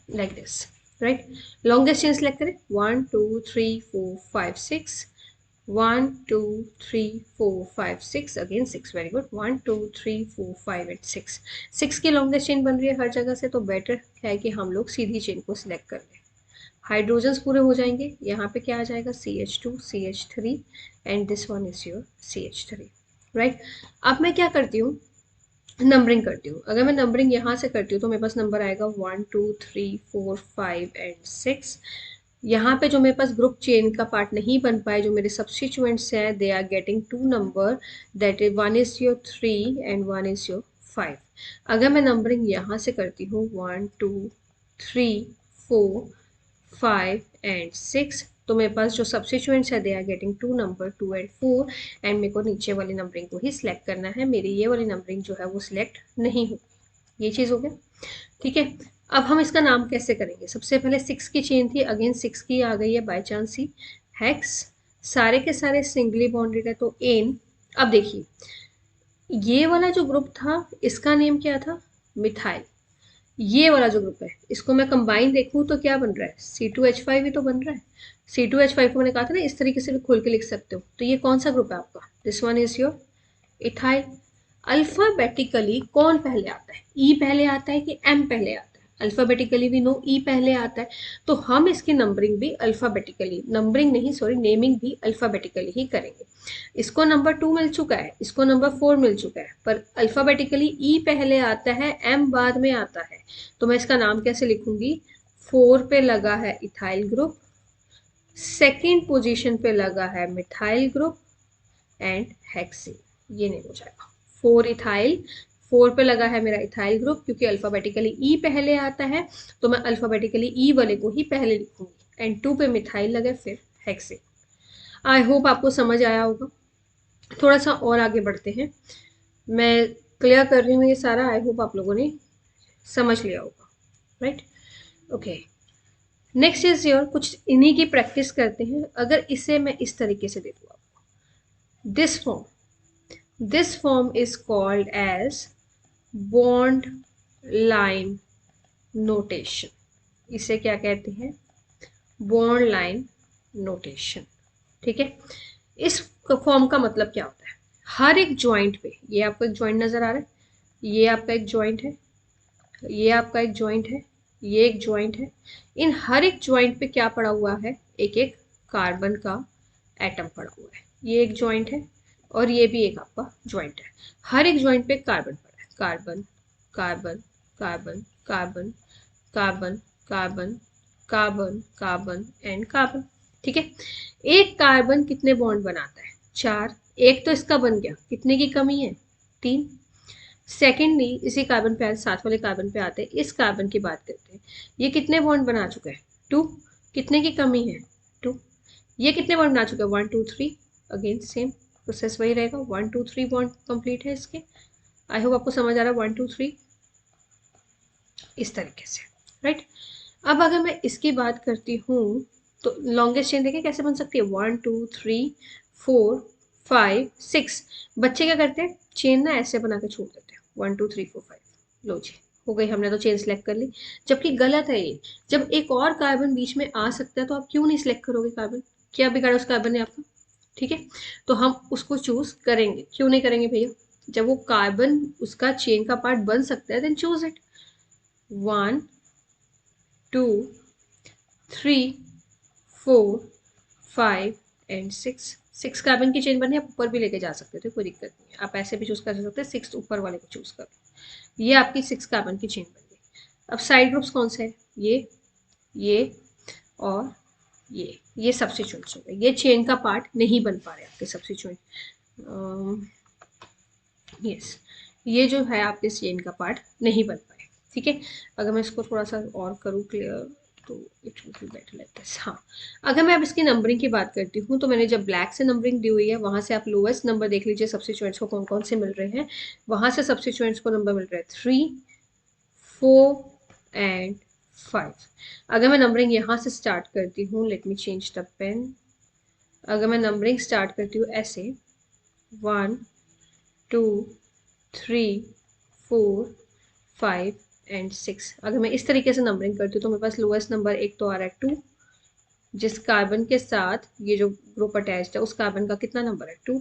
like this, right? Longest chain select करें, 1 2 3 4 5 6, 1 2 3 4 5 6, अगेन 6, वेरी गुड, 1 2 3 4 5 एंड 6, 6 की लॉन्गेस्ट चेन बन रही है हर जगह से, तो बेटर है कि हम लोग सीधी चेन को सिलेक्ट कर लें। हाइड्रोजन्स पूरे हो जाएंगे, यहाँ पे क्या आ जाएगा, CH2 CH3 and this one is your CH3, right. अब मैं क्या करती हूँ, नंबरिंग करती हूँ। अगर मैं नंबरिंग यहाँ से करती हूँ तो मेरे पास नंबर आएगा 1 2 3 4 5 एंड 6। यहाँ पे जो मेरे पास ग्रुप चेन का पार्ट नहीं बन पाए, जो मेरे सब्स्टिट्यूएंट्स हैं, they are getting 2 number, that is 1 is your 3 and 1 is your 5। अगर मैं नंबरिंग यहाँ से करती हूँ 1 2 3 4 5 एंड 6, तो मेरे पास जो सब्स्टिट्यूएंट्स है, they are getting 2 number, 2 and 4, and मेरे को नीचे वाली नंबरिंग को ही सिलेक्ट करना है, मेरी ये वाली नंबरिंग जो है वो सिलेक्ट नहीं होगी। ये चीज़ हो गया, ठीक है। अब हम इसका नाम कैसे करेंगे, सबसे पहले 6 की चेन थी, अगेन 6 की आ गई है बाय चांस ही, हेक्स, सारे के सारे सिंगली बॉन्डेड है तो एन। अब देखिए, ये वाला जो ग्रुप था इसका नेम क्या था, मिथाइल। ये वाला जो ग्रुप है इसको मैं कंबाइन देखूं तो क्या बन रहा है, C2H5 ही तो बन रहा है। C2H5 को मैंने कहा था ना, इस तरीके से भी खोल के लिख सकते हो। तो ये कौन सा ग्रुप है आपका, this one is your ethyl. Alphabetically कौन पहले आता है, ई पहले आता है कि एम पहले आता है, अल्फाबेटिकली भी नो ई पहले आता है, तो हम इसकी नंबरिंग भी अल्फाबेटिकली, नंबरिंग नहीं सॉरी, नेमिंग भी अल्फाबेटिकली ही करेंगे। इसको नंबर 2 मिल चुका है, इसको नंबर 4 मिल चुका है, पर अल्फाबेटिकली ई पहले आता है, एम बाद में आता है, तो मैं इसका नाम कैसे लिखूंगी, 4 पे लगा है इथाइल ग्रुप, सेकेंड पोजीशन पे लगा है मिथाइल ग्रुप एंड हेक्सेन, ये नहीं हो जाएगा। 4 इथाइल, 4 पे लगा है मेरा इथाइल ग्रुप, क्योंकि अल्फाबेटिकली ई पहले आता है, तो मैं अल्फाबेटिकली ई वाले को ही पहले लिखूंगी, एंड 2 पे मिथाइल लगा फिर हेक्सेन। आई होप आपको समझ आया होगा। थोड़ा सा और आगे बढ़ते हैं, मैं क्लियर कर रही हूँ ये सारा, आई होप आप लोगों ने समझ लिया होगा, right. Okay, next is your, कुछ इन्हीं की प्रैक्टिस करते हैं। अगर इसे मैं इस तरीके से दे दूँ आपको, this form is called as bond line notation. इसे क्या कहते हैं, बॉन्ड लाइन नोटेशन, ठीक है। इस फॉर्म का मतलब क्या होता है, हर एक जॉइंट पे, ये आपको एक जॉइंट नजर आ रहा है, ये आपका एक जॉइंट है, ये आपका एक जॉइंट है, ये एक जॉइंट है, इन हर एक जॉइंट पे क्या पड़ा हुआ है, एक एक कार्बन का एटम पड़ा हुआ है। ये एक जॉइंट है और ये भी एक आपका जॉइंट है, हर एक जॉइंट पे कार्बन पड़ा है, carbon carbon carbon carbon carbon carbon carbon carbon and carbon, ठीक है। एक कार्बन कितने बॉन्ड बनाता है, 4, एक तो इसका बन गया, कितने की कमी है, 3। सेकेंडली इसी कार्बन पे, साथ वाले कार्बन पे आते हैं, इस कार्बन की बात करते हैं, ये कितने बॉन्ड बना चुका है, 2, कितने की कमी है, 2। ये कितने बॉन्ड बना चुका है, 1 2 3, अगेन सेम प्रोसेस वही रहेगा, 1 2 3 बॉन्ड कंप्लीट है इसके। आई होप आपको समझ आ रहा है, 1 2 3 इस तरीके से, राइट। अब अगर मैं इसकी बात करती हूँ तो लॉन्गेस्ट चेन देखें कैसे बन सकती है, 1 2 3 4 5 6। बच्चे क्या करते हैं, चेन ना ऐसे बना के छोड़ देते हैं, 1 2 3 4 5, लो जी हो गई, हमने तो चेन सेलेक्ट कर ली, जबकि गलत है ये। जब एक और कार्बन बीच में आ सकता है तो आप क्यों नहीं सिलेक्ट करोगे कार्बन, क्या बिगाड़ा उस कार्बन ने आपका, ठीक है, तो हम उसको चूज करेंगे। क्यों नहीं करेंगे भैया? जब वो कार्बन उसका चेन का पार्ट बन सकता है, then choose it. 1 2 3 4 5 and 6, 6 carbon की चेन बनी, आप ऊपर भी लेके जा सकते थे, कोई दिक्कत नहीं है, आप ऐसे भी चूज कर सकते हैं, 6 ऊपर वाले को चूज कर। ये आपकी 6 कार्बन की चेन बन गई। अब साइड ग्रुप्स कौन से हैं? ये और ये सब्स्टिट्यूएंट्स हो गए। ये चेन का पार्ट नहीं बन पा रहे आपके सब्स्टिट्यूएंट। यस, ये जो है आपके चेन का पार्ट नहीं बन पाए। ठीक है, अगर मैं इसको थोड़ा सा और करूँ क्लियर तो it will be better like this. हाँ, अगर मैं अब इसकी नंबरिंग की बात करती हूँ, तो मैंने जब ब्लैक से नंबरिंग दी हुई है, वहां से आप लोएस्ट नंबर देख लीजिए सब्स्टिट्यूएंट्स को कौन कौन से मिल रहे हैं। वहां से सब्स्टिट्यूएंट्स को नंबर मिल रहे हैं 3 4 एंड 5। अगर मैं नंबरिंग यहाँ से स्टार्ट करती हूँ, let me change the pen. अगर मैं नंबरिंग स्टार्ट करती हूँ ऐसे 1 2 3 4 5 एंड 6, अगर मैं इस तरीके से नंबरिंग करती हूँ तो मेरे पास लोएस्ट नंबर एक तो आ रहा है 2, जिस कार्बन के साथ ये जो ग्रुप अटैच्ड है उस कार्बन का कितना नंबर है 2,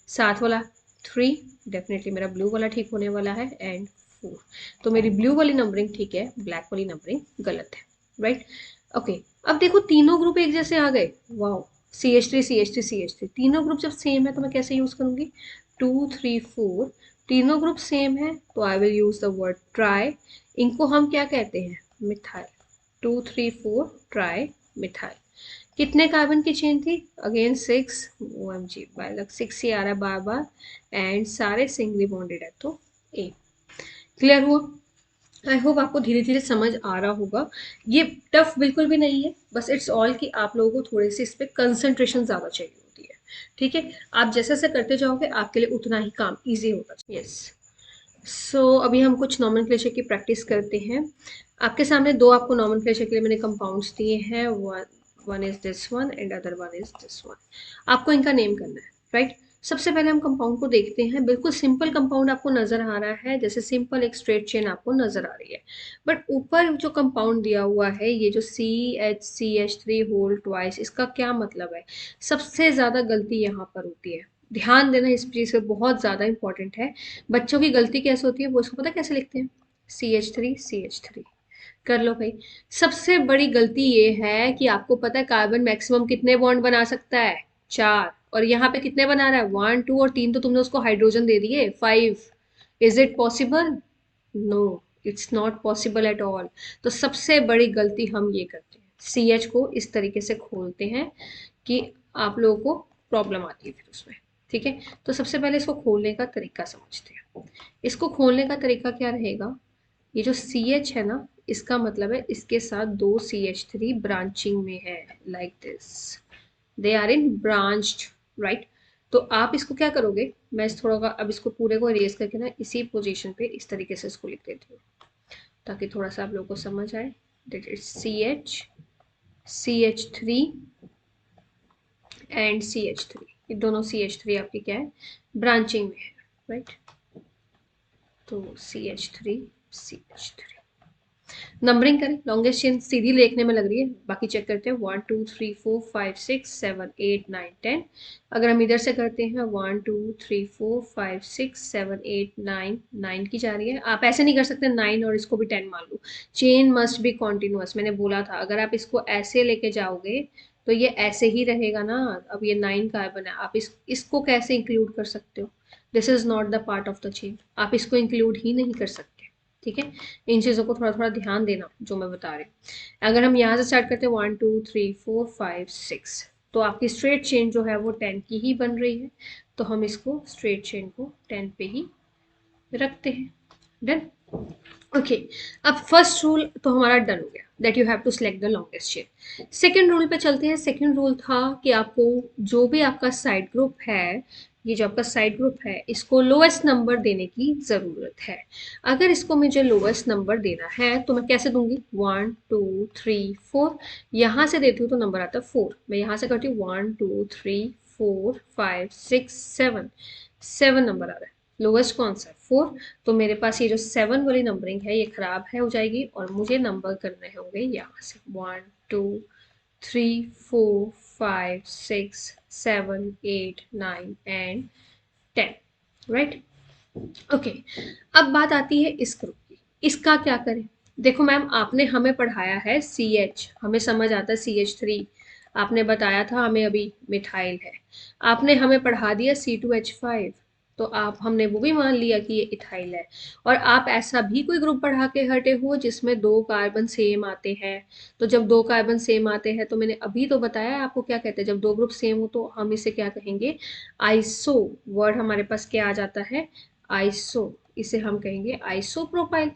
साथ वाला 3, डेफिनेटली मेरा ब्लू वाला ठीक होने वाला है, एंड 4। तो मेरी ब्लू वाली नंबरिंग ठीक है, ब्लैक वाली नंबरिंग गलत है, राइट। ओके, अब देखो तीनों ग्रुप एक जैसे आ गए, वाओ। CH3 CH3 CH3, तीनों ग्रुप जब सेम है तो मैं कैसे यूज करूंगी? 2 3 4, तीनों ग्रुप सेम है तो I will use the word try. इनको हम क्या कहते हैं? मिथाइल। 2 3 4 tri methyl. कितने कार्बन की चेन थी? अगेन 6। OMG, बाय 6 ही आ रहा है बार बार, एंड सारे सिंगली बॉन्डेड है तो ए। क्लियर हुआ? आई होप आपको धीरे धीरे समझ आ रहा होगा। ये टफ बिल्कुल भी नहीं है, बस इट्स ऑल कि आप लोगों को थोड़ी सी इस पर कंसंट्रेशन ज्यादा चाहिए होती है। ठीक है, आप जैसे जैसे करते जाओगे आपके लिए उतना ही काम इजी होगा। यस, सो अभी हम कुछ नॉमेनक्लेचर की प्रैक्टिस करते हैं। आपके सामने दो आपको नॉमेनक्लेचर के लिए मैंने कंपाउंड्स दिए हैं, one is this one and other one is this one. आपको इनका नेम करना है, राइट। सबसे पहले हम कंपाउंड को देखते हैं। बिल्कुल सिंपल कंपाउंड आपको नजर आ रहा है, जैसे सिंपल एक स्ट्रेट चेन आपको नजर आ रही है, बट ऊपर जो कंपाउंड दिया हुआ है, ये जो CH3 होल ट्वाइस, इसका क्या मतलब है? सबसे ज्यादा गलती यहाँ पर होती है, ध्यान देना इस चीज पे, बहुत ज्यादा इंपॉर्टेंट है। बच्चों की गलती कैसे होती है, वो इसको पता कैसे लिखते हैं? CH3 कर लो भाई। सबसे बड़ी गलती ये है कि आपको पता है कार्बन मैक्सिमम कितने बॉन्ड बना सकता है? 4। और यहाँ पे कितने बना रहा है? 1 2 और 3 तो तुमने उसको हाइड्रोजन दे दिए, 5। Is it possible? No, it's not possible at all. तो सबसे बड़ी गलती हम ये करते हैं, CH को इस तरीके से खोलते हैं कि आप लोगों को प्रॉब्लम आती है फिर उसमें। ठीक है, तो सबसे पहले इसको खोलने का तरीका समझते हैं। इसको खोलने का तरीका क्या रहेगा? ये जो CH है ना, इसका मतलब है इसके साथ दो CH3 ब्रांचिंग में है, like this, they are in branched, right. तो आप इसको क्या करोगे? मैं इस थोड़ा अब इसको पूरे को इरेज करके ना इसी पोजीशन पे इस तरीके से इसको लिख देती हूँ, ताकि थोड़ा सा आप लोगों को समझ आए। That is CH3 and CH3, ये दोनों CH3 आपकी क्या है? ब्रांचिंग में है, राइट। तो CH3 नंबरिंग करें, लॉन्गेस्ट चेन सीधी देखने में लग रही है, बाकी चेक करते हैं। 1 2 3 4 5 6 7 8 9 10। अगर हम इधर से करते हैं 1 2 3 4 5 6 7 8 9 9 की जा रही है। आप ऐसे नहीं कर सकते 9 और इसको भी 10 मान लो। चेन मस्ट बी कॉन्टिन्यूअस, मैंने बोला था अगर आप इसको ऐसे लेके जाओगे तो ये ऐसे ही रहेगा ना। अब ये 9 कार्बन है, आप इसको कैसे इंक्लूड कर सकते हो? This is not the part of the chain, आप इसको इंक्लूड ही नहीं कर सकते। ठीक है, इन चीज़ों को थोड़ा थोड़ा ध्यान देना जो मैं बता रही हूँ। अगर हम यहाँ से स्टार्ट करते हैं 1 2 3 4 5 6, तो आपकी स्ट्रेट चेन जो है वो 10 की ही बन रही है, तो हम इसको स्ट्रेट चेन को 10 पे ही रखते हैं। डन। ओके, अब फर्स्ट रूल तो हमारा डन हो गया, that you have to select the longest chain. Second rule पे चलते हैं। सेकेंड रूल था कि आपको जो भी आपका साइड ग्रुप है, ये जो आपका साइड ग्रुप है, इसको लोएस्ट नंबर देने की जरूरत है। अगर इसको मुझे लोएस्ट नंबर देना है तो मैं कैसे दूंगी? 1 2 3 4, यहाँ से देती हूँ तो नंबर आता है 4, मैं यहाँ से करती हूँ 1 2 3 4 5 6 7, 7 नंबर आ रहा है। लोएस्ट कौन सा है? 4। तो मेरे पास ये जो 7 वाली नंबरिंग है ये खराब है हो जाएगी, और मुझे नंबर करने होंगे यहाँ से 1 2 3 4 5 6 7 8 9 एंड 10, राइट। ओके, अब बात आती है इस ग्रुप की, इसका क्या करें। देखो मैम, आपने हमें पढ़ाया है सी एच, हमें समझ आता है CH3, आपने बताया था हमें अभी मिथाइल है, आपने हमें पढ़ा दिया C2H5, तो आप हमने वो भी मान लिया कि ये इथाइल है। और आप ऐसा भी कोई ग्रुप पढ़ा के हटे हो जिसमें दो कार्बन सेम आते हैं, तो जब दो कार्बन सेम आते हैं तो मैंने अभी तो बताया आपको क्या कहते हैं, जब दो ग्रुप सेम हो तो हम इसे क्या कहेंगे, आइसो। वर्ड हमारे पास क्या आ जाता है, आइसो, इसे हम कहेंगे आइसोप्रोपाइल।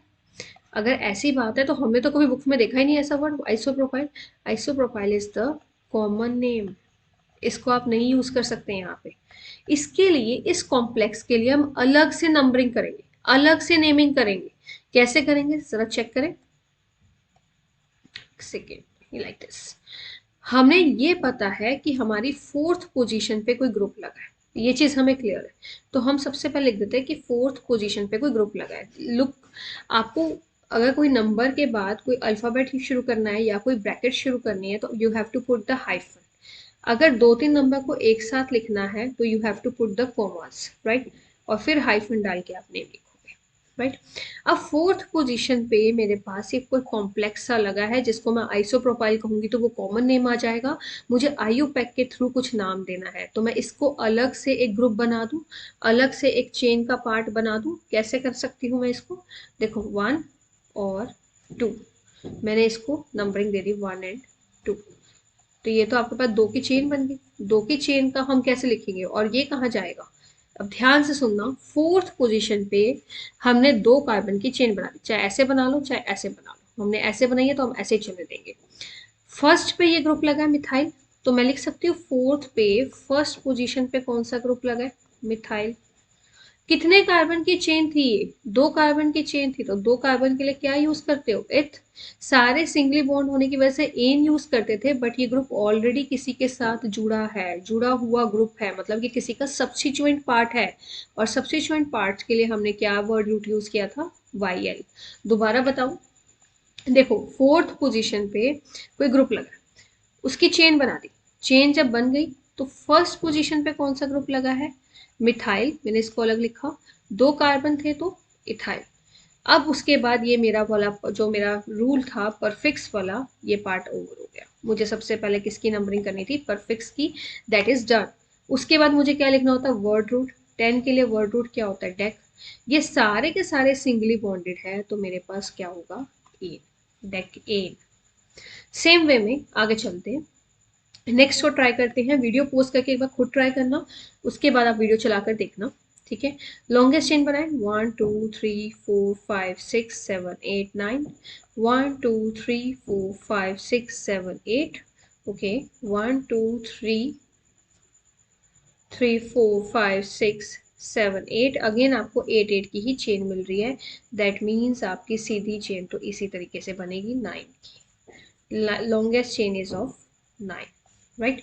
अगर ऐसी बात है तो हमें तो कभी बुक में देखा ही नहीं ऐसा word isopropyl. Isopropyl is the common name, इसको आप नहीं यूज कर सकते यहाँ पे। इसके लिए, इस कॉम्प्लेक्स के लिए हम अलग से नंबरिंग करेंगे, अलग से नेमिंग करेंगे। कैसे करेंगे जरा चेक करें, सेकेंड लाइक दिस। हमें ये पता है कि हमारी फोर्थ पोजीशन पे कोई ग्रुप लगा है, ये चीज हमें क्लियर है। तो हम सबसे पहले लिख देते हैं कि फोर्थ पोजीशन पे कोई ग्रुप लगा है। लुक, आपको अगर कोई नंबर के बाद कोई अल्फाबेट ही शुरू करना है या कोई ब्रैकेट शुरू करनी है तो you have to put the hyphen. अगर दो तीन नंबर को एक साथ लिखना है तो you have to put the commas, right, और फिर हाइफन डाल के आप नेम लिखोगे, राइट। अब फोर्थ पोजीशन पे मेरे पास एक कोई कॉम्प्लेक्स सा लगा है जिसको मैं आइसोप्रोपाइल कहूंगी तो वो कॉमन नेम आ जाएगा। मुझे आईयूपैक के थ्रू कुछ नाम देना है तो मैं इसको अलग से एक ग्रुप बना दूं, अलग से एक चेन का पार्ट बना दूं। कैसे कर सकती हूँ मैं इसको, देखो 1 और 2, मैंने इसको नंबरिंग दे दी 1 एंड 2। तो ये तो आपके पास दो की चेन बन गई। दो की चेन का हम कैसे लिखेंगे और ये कहाँ जाएगा, अब ध्यान से सुनना। फोर्थ पोजीशन पे हमने दो कार्बन की चेन बना दी, चाहे ऐसे बना लो चाहे ऐसे बना लो, हमने ऐसे बनाई है तो हम ऐसे ही चलने देंगे। फर्स्ट पे ये ग्रुप लगा है मिथाइल, तो मैं लिख सकती हूँ फोर्थ पे फर्स्ट पोजीशन पे कौन सा ग्रुप लगा है, मिथाइल। कितने कार्बन की चेन थी ये, दो कार्बन की चेन थी, तो दो कार्बन के लिए क्या यूज करते हो, इथ। सारे सिंगली बॉन्ड होने की वजह से एन यूज करते थे, बट ये ग्रुप ऑलरेडी किसी के साथ जुड़ा है, जुड़ा हुआ ग्रुप है, मतलब कि किसी का सब्स्टिट्यूएंट पार्ट है। और सब्स्टिट्यूएंट पार्ट के लिए हमने क्या वर्ड रूट यूज किया था, YL। दोबारा बताओ, देखो फोर्थ पोजीशन पे कोई ग्रुप लगा, उसकी चेन बना दी, चेन जब बन गई तो फर्स्ट पोजीशन पे कौन सा ग्रुप लगा है, मिथाइल, मैंने इसको अलग लिखा। दो कार्बन थे तो इथाइल। अब उसके बाद ये मेरा वाला जो मेरा रूल था परफिक्स वाला, ये पार्ट ओवर हो गया। मुझे सबसे पहले किसकी नंबरिंग करनी थी, परफिक्स की, दैट इज डन। उसके बाद मुझे क्या लिखना होता है, वर्ड रूट। 10 के लिए वर्ड रूट क्या होता है, डेक। ये सारे के सारे सिंगली बॉन्डेड है तो मेरे पास क्या होगा, ane, decane. Same way में आगे चलते हैं, नेक्स्ट को ट्राई करते हैं। वीडियो पोस्ट करके एक बार खुद ट्राई करना, उसके बाद आप वीडियो चलाकर देखना, ठीक है। लॉन्गेस्ट चेन बनाए, 1 2 3 4 5 6 7 8 9, 1 2 3 4 5 6 7 8, ओके, 1 2 3 4 5 6 7 8, अगेन आपको 8 8 की ही चेन मिल रही है। दैट मीन्स आपकी सीधी चेन तो इसी तरीके से बनेगी 9 की, longest chain is of 9, right.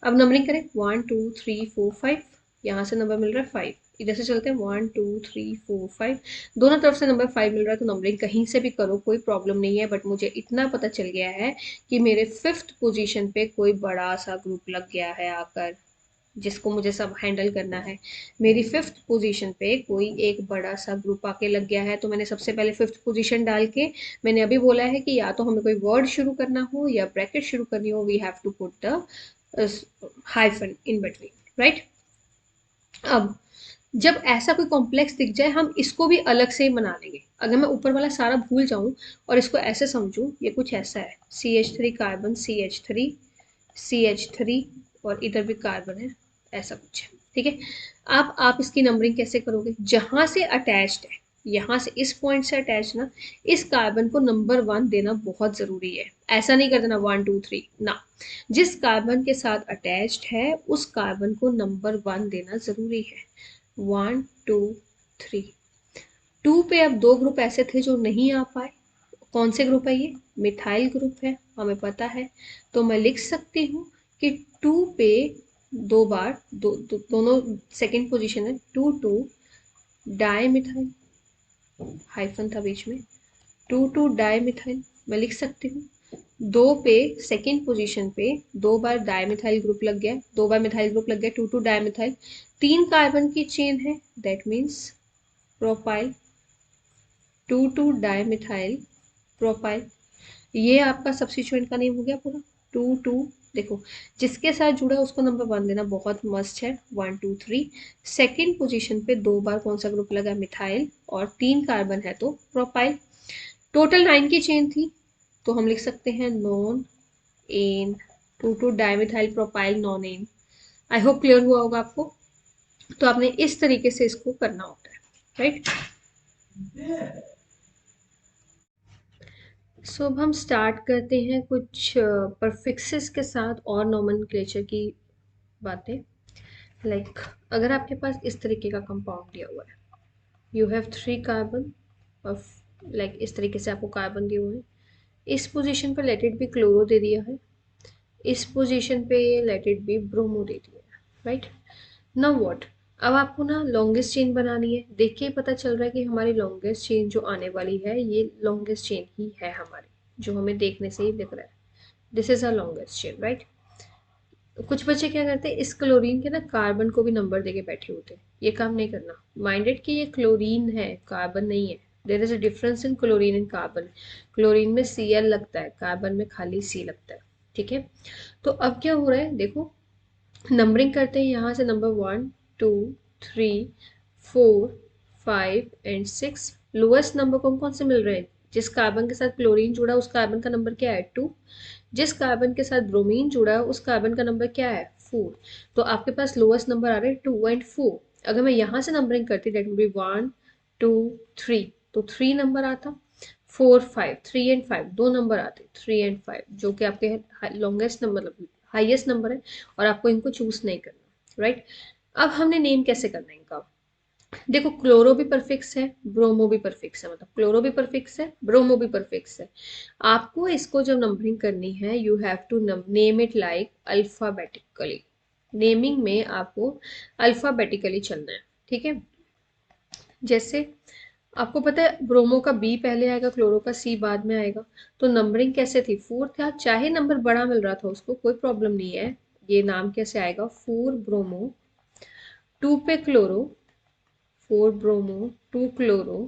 अब नंबरिंग करें, 1 2 3 4 5, यहाँ से नंबर मिल रहा है 5, इधर से चलते हैं 1 2 3 4 5, दोनों तरफ से नंबर 5 मिल रहा है तो नंबरिंग कहीं से भी करो कोई प्रॉब्लम नहीं है। बट मुझे इतना पता चल गया है कि मेरे फिफ्थ पोजीशन पे कोई बड़ा सा ग्रुप लग गया है आकर, जिसको मुझे सब हैंडल करना है। मेरी फिफ्थ पोजीशन पे कोई एक बड़ा सा ग्रुप आके लग गया है, तो मैंने सबसे पहले फिफ्थ पोजीशन डाल के, मैंने अभी बोला है कि या तो हमें कोई वर्ड शुरू करना हो या ब्रैकेट शुरू करनी हो, we have to put the hyphen in between, right. अब जब ऐसा कोई कॉम्प्लेक्स दिख जाए हम इसको भी अलग से ही बना लेंगे। अगर मैं ऊपर वाला सारा भूल जाऊं और इसको ऐसे समझूं, ये कुछ ऐसा है, CH3 कार्बन, CH3 और इधर भी कार्बन है, ऐसा कुछ है, ठीक है। आप इसकी नंबरिंग कैसे करोगे, जहां से अटैच्ड है, यहाँ से इस पॉइंट से अटैच ना, इस कार्बन को नंबर 1 देना बहुत जरूरी है। ऐसा नहीं कर देना 1 2 3 ना, जिस कार्बन के साथ अटैच्ड है उस कार्बन को नंबर 1 देना जरूरी है। 1 2 3, 2 पे अब दो ग्रुप ऐसे थे जो नहीं आ पाए, कौन से ग्रुप है ये, मिथाइल ग्रुप है, हमें पता है। तो मैं लिख सकती हूँ कि 2 पे दो बार दोनों सेकंड पोजीशन है, 2 2 डाई मिथाइल, हाइफन था बीच में, 2 2 डाई मिथाइल, मैं लिख सकती हूँ दो पे सेकेंड पोजीशन पे दो बार डायमिथाइल ग्रुप लग गया, दो बार मिथाइल ग्रुप लग गया, टू टू डायमिथाइल, तीन कार्बन की चेन है, that means propyl, two two dimethyl propyl. ये आपका सब्स्टिट्यूएंट का नेम हो गया पूरा। टू टू, देखो जिसके साथ जुड़ा उसको नंबर वन देना बहुत मस्ट है, one two three. Second position पे दो बार कौन सा ग्रुप लगा, मिथाइल, और तीन कार्बन है तो प्रोपाइल। टोटल 9 की चेन थी, तो हम लिख सकते हैं nonane, two two dimethyl propyl nonane. I hope clear हुआ होगा आपको। तो आपने इस तरीके से इसको करना होता है, राइट। सो अब हम स्टार्ट करते हैं कुछ परफिक्सेस के साथ और नोमेनक्लेचर की बातें। लाइक अगर आपके पास इस तरीके का कंपाउंड दिया हुआ है, यू हैव थ्री कार्बन और लाइक इस तरीके से आपको कार्बन दिए हुए हैं, इस पोजीशन पर लेट इट बी क्लोरो दे दिया है, इस पोजीशन पे लेट इट बी ब्रोमो दे दिया है, राइट। नाउ व्हाट, अब आपको ना लॉन्गेस्ट चेन बनानी है। देख के ही पता चल रहा है कि हमारी लॉन्गेस्ट चेन जो आने वाली है ये लॉन्गेस्ट चेन ही है हमारी, जो हमें देखने से ही दिख रहा है। This is a longest chain, right. कुछ बच्चे क्या करते हैं, इस क्लोरीन के ना कार्बन को भी नंबर देके बैठे होते हैं। ये काम नहीं करना, माइंडेड कि ये क्लोरीन है, कार्बन नहीं है। There is a difference in chlorine and carbon. Chlorine में Cl लगता है, कार्बन में खाली C लगता है, ठीक है। तो अब क्या हो रहा है देखो, नंबरिंग करते हैं यहाँ से, number one two three four five and six. Lowest number कौन कौन से मिल रहे हैं, जिस कार्बन के साथ क्लोरीन जुड़ा उस कार्बन का नंबर क्या है, टू। जिस कार्बन के साथ ब्रोमीन जुड़ा है उस कार्बन का नंबर क्या है, फोर। तो आपके पास लोएस्ट नंबर आ रहे हैं टू एंड फोर। अगर मैं यहाँ से नंबरिंग करती that would B one two three, तो थ्री नंबर आता, four five, three and five दो नंबर आते, थ्री एंड फाइव, जो कि आपके लॉन्गेस्ट नंबर मतलब हाईएस्ट नंबर है, और आपको इनको चूज नहीं करना, राइट। अब हमने नेम कैसे करना है इनका, देखो क्लोरो भी परफिक्स है, ब्रोमो भी परफिक्स है, मतलब क्लोरो भी परफिक्स है, ब्रोमो भी परफिक्स है। आपको इसको जब नंबरिंग करनी है, you have to name it like alphabetically. Naming में आपको अल्फाबेटिकली चलना है, ठीक है। जैसे आपको पता है ब्रोमो का बी पहले आएगा, क्लोरो का सी बाद में आएगा। तो नंबरिंग कैसे थी, फोर था, चाहे नंबर बड़ा मिल रहा था उसको कोई प्रॉब्लम नहीं है। ये नाम कैसे आएगा, फोर ब्रोमो, टू पे chloro, four bromo two chloro.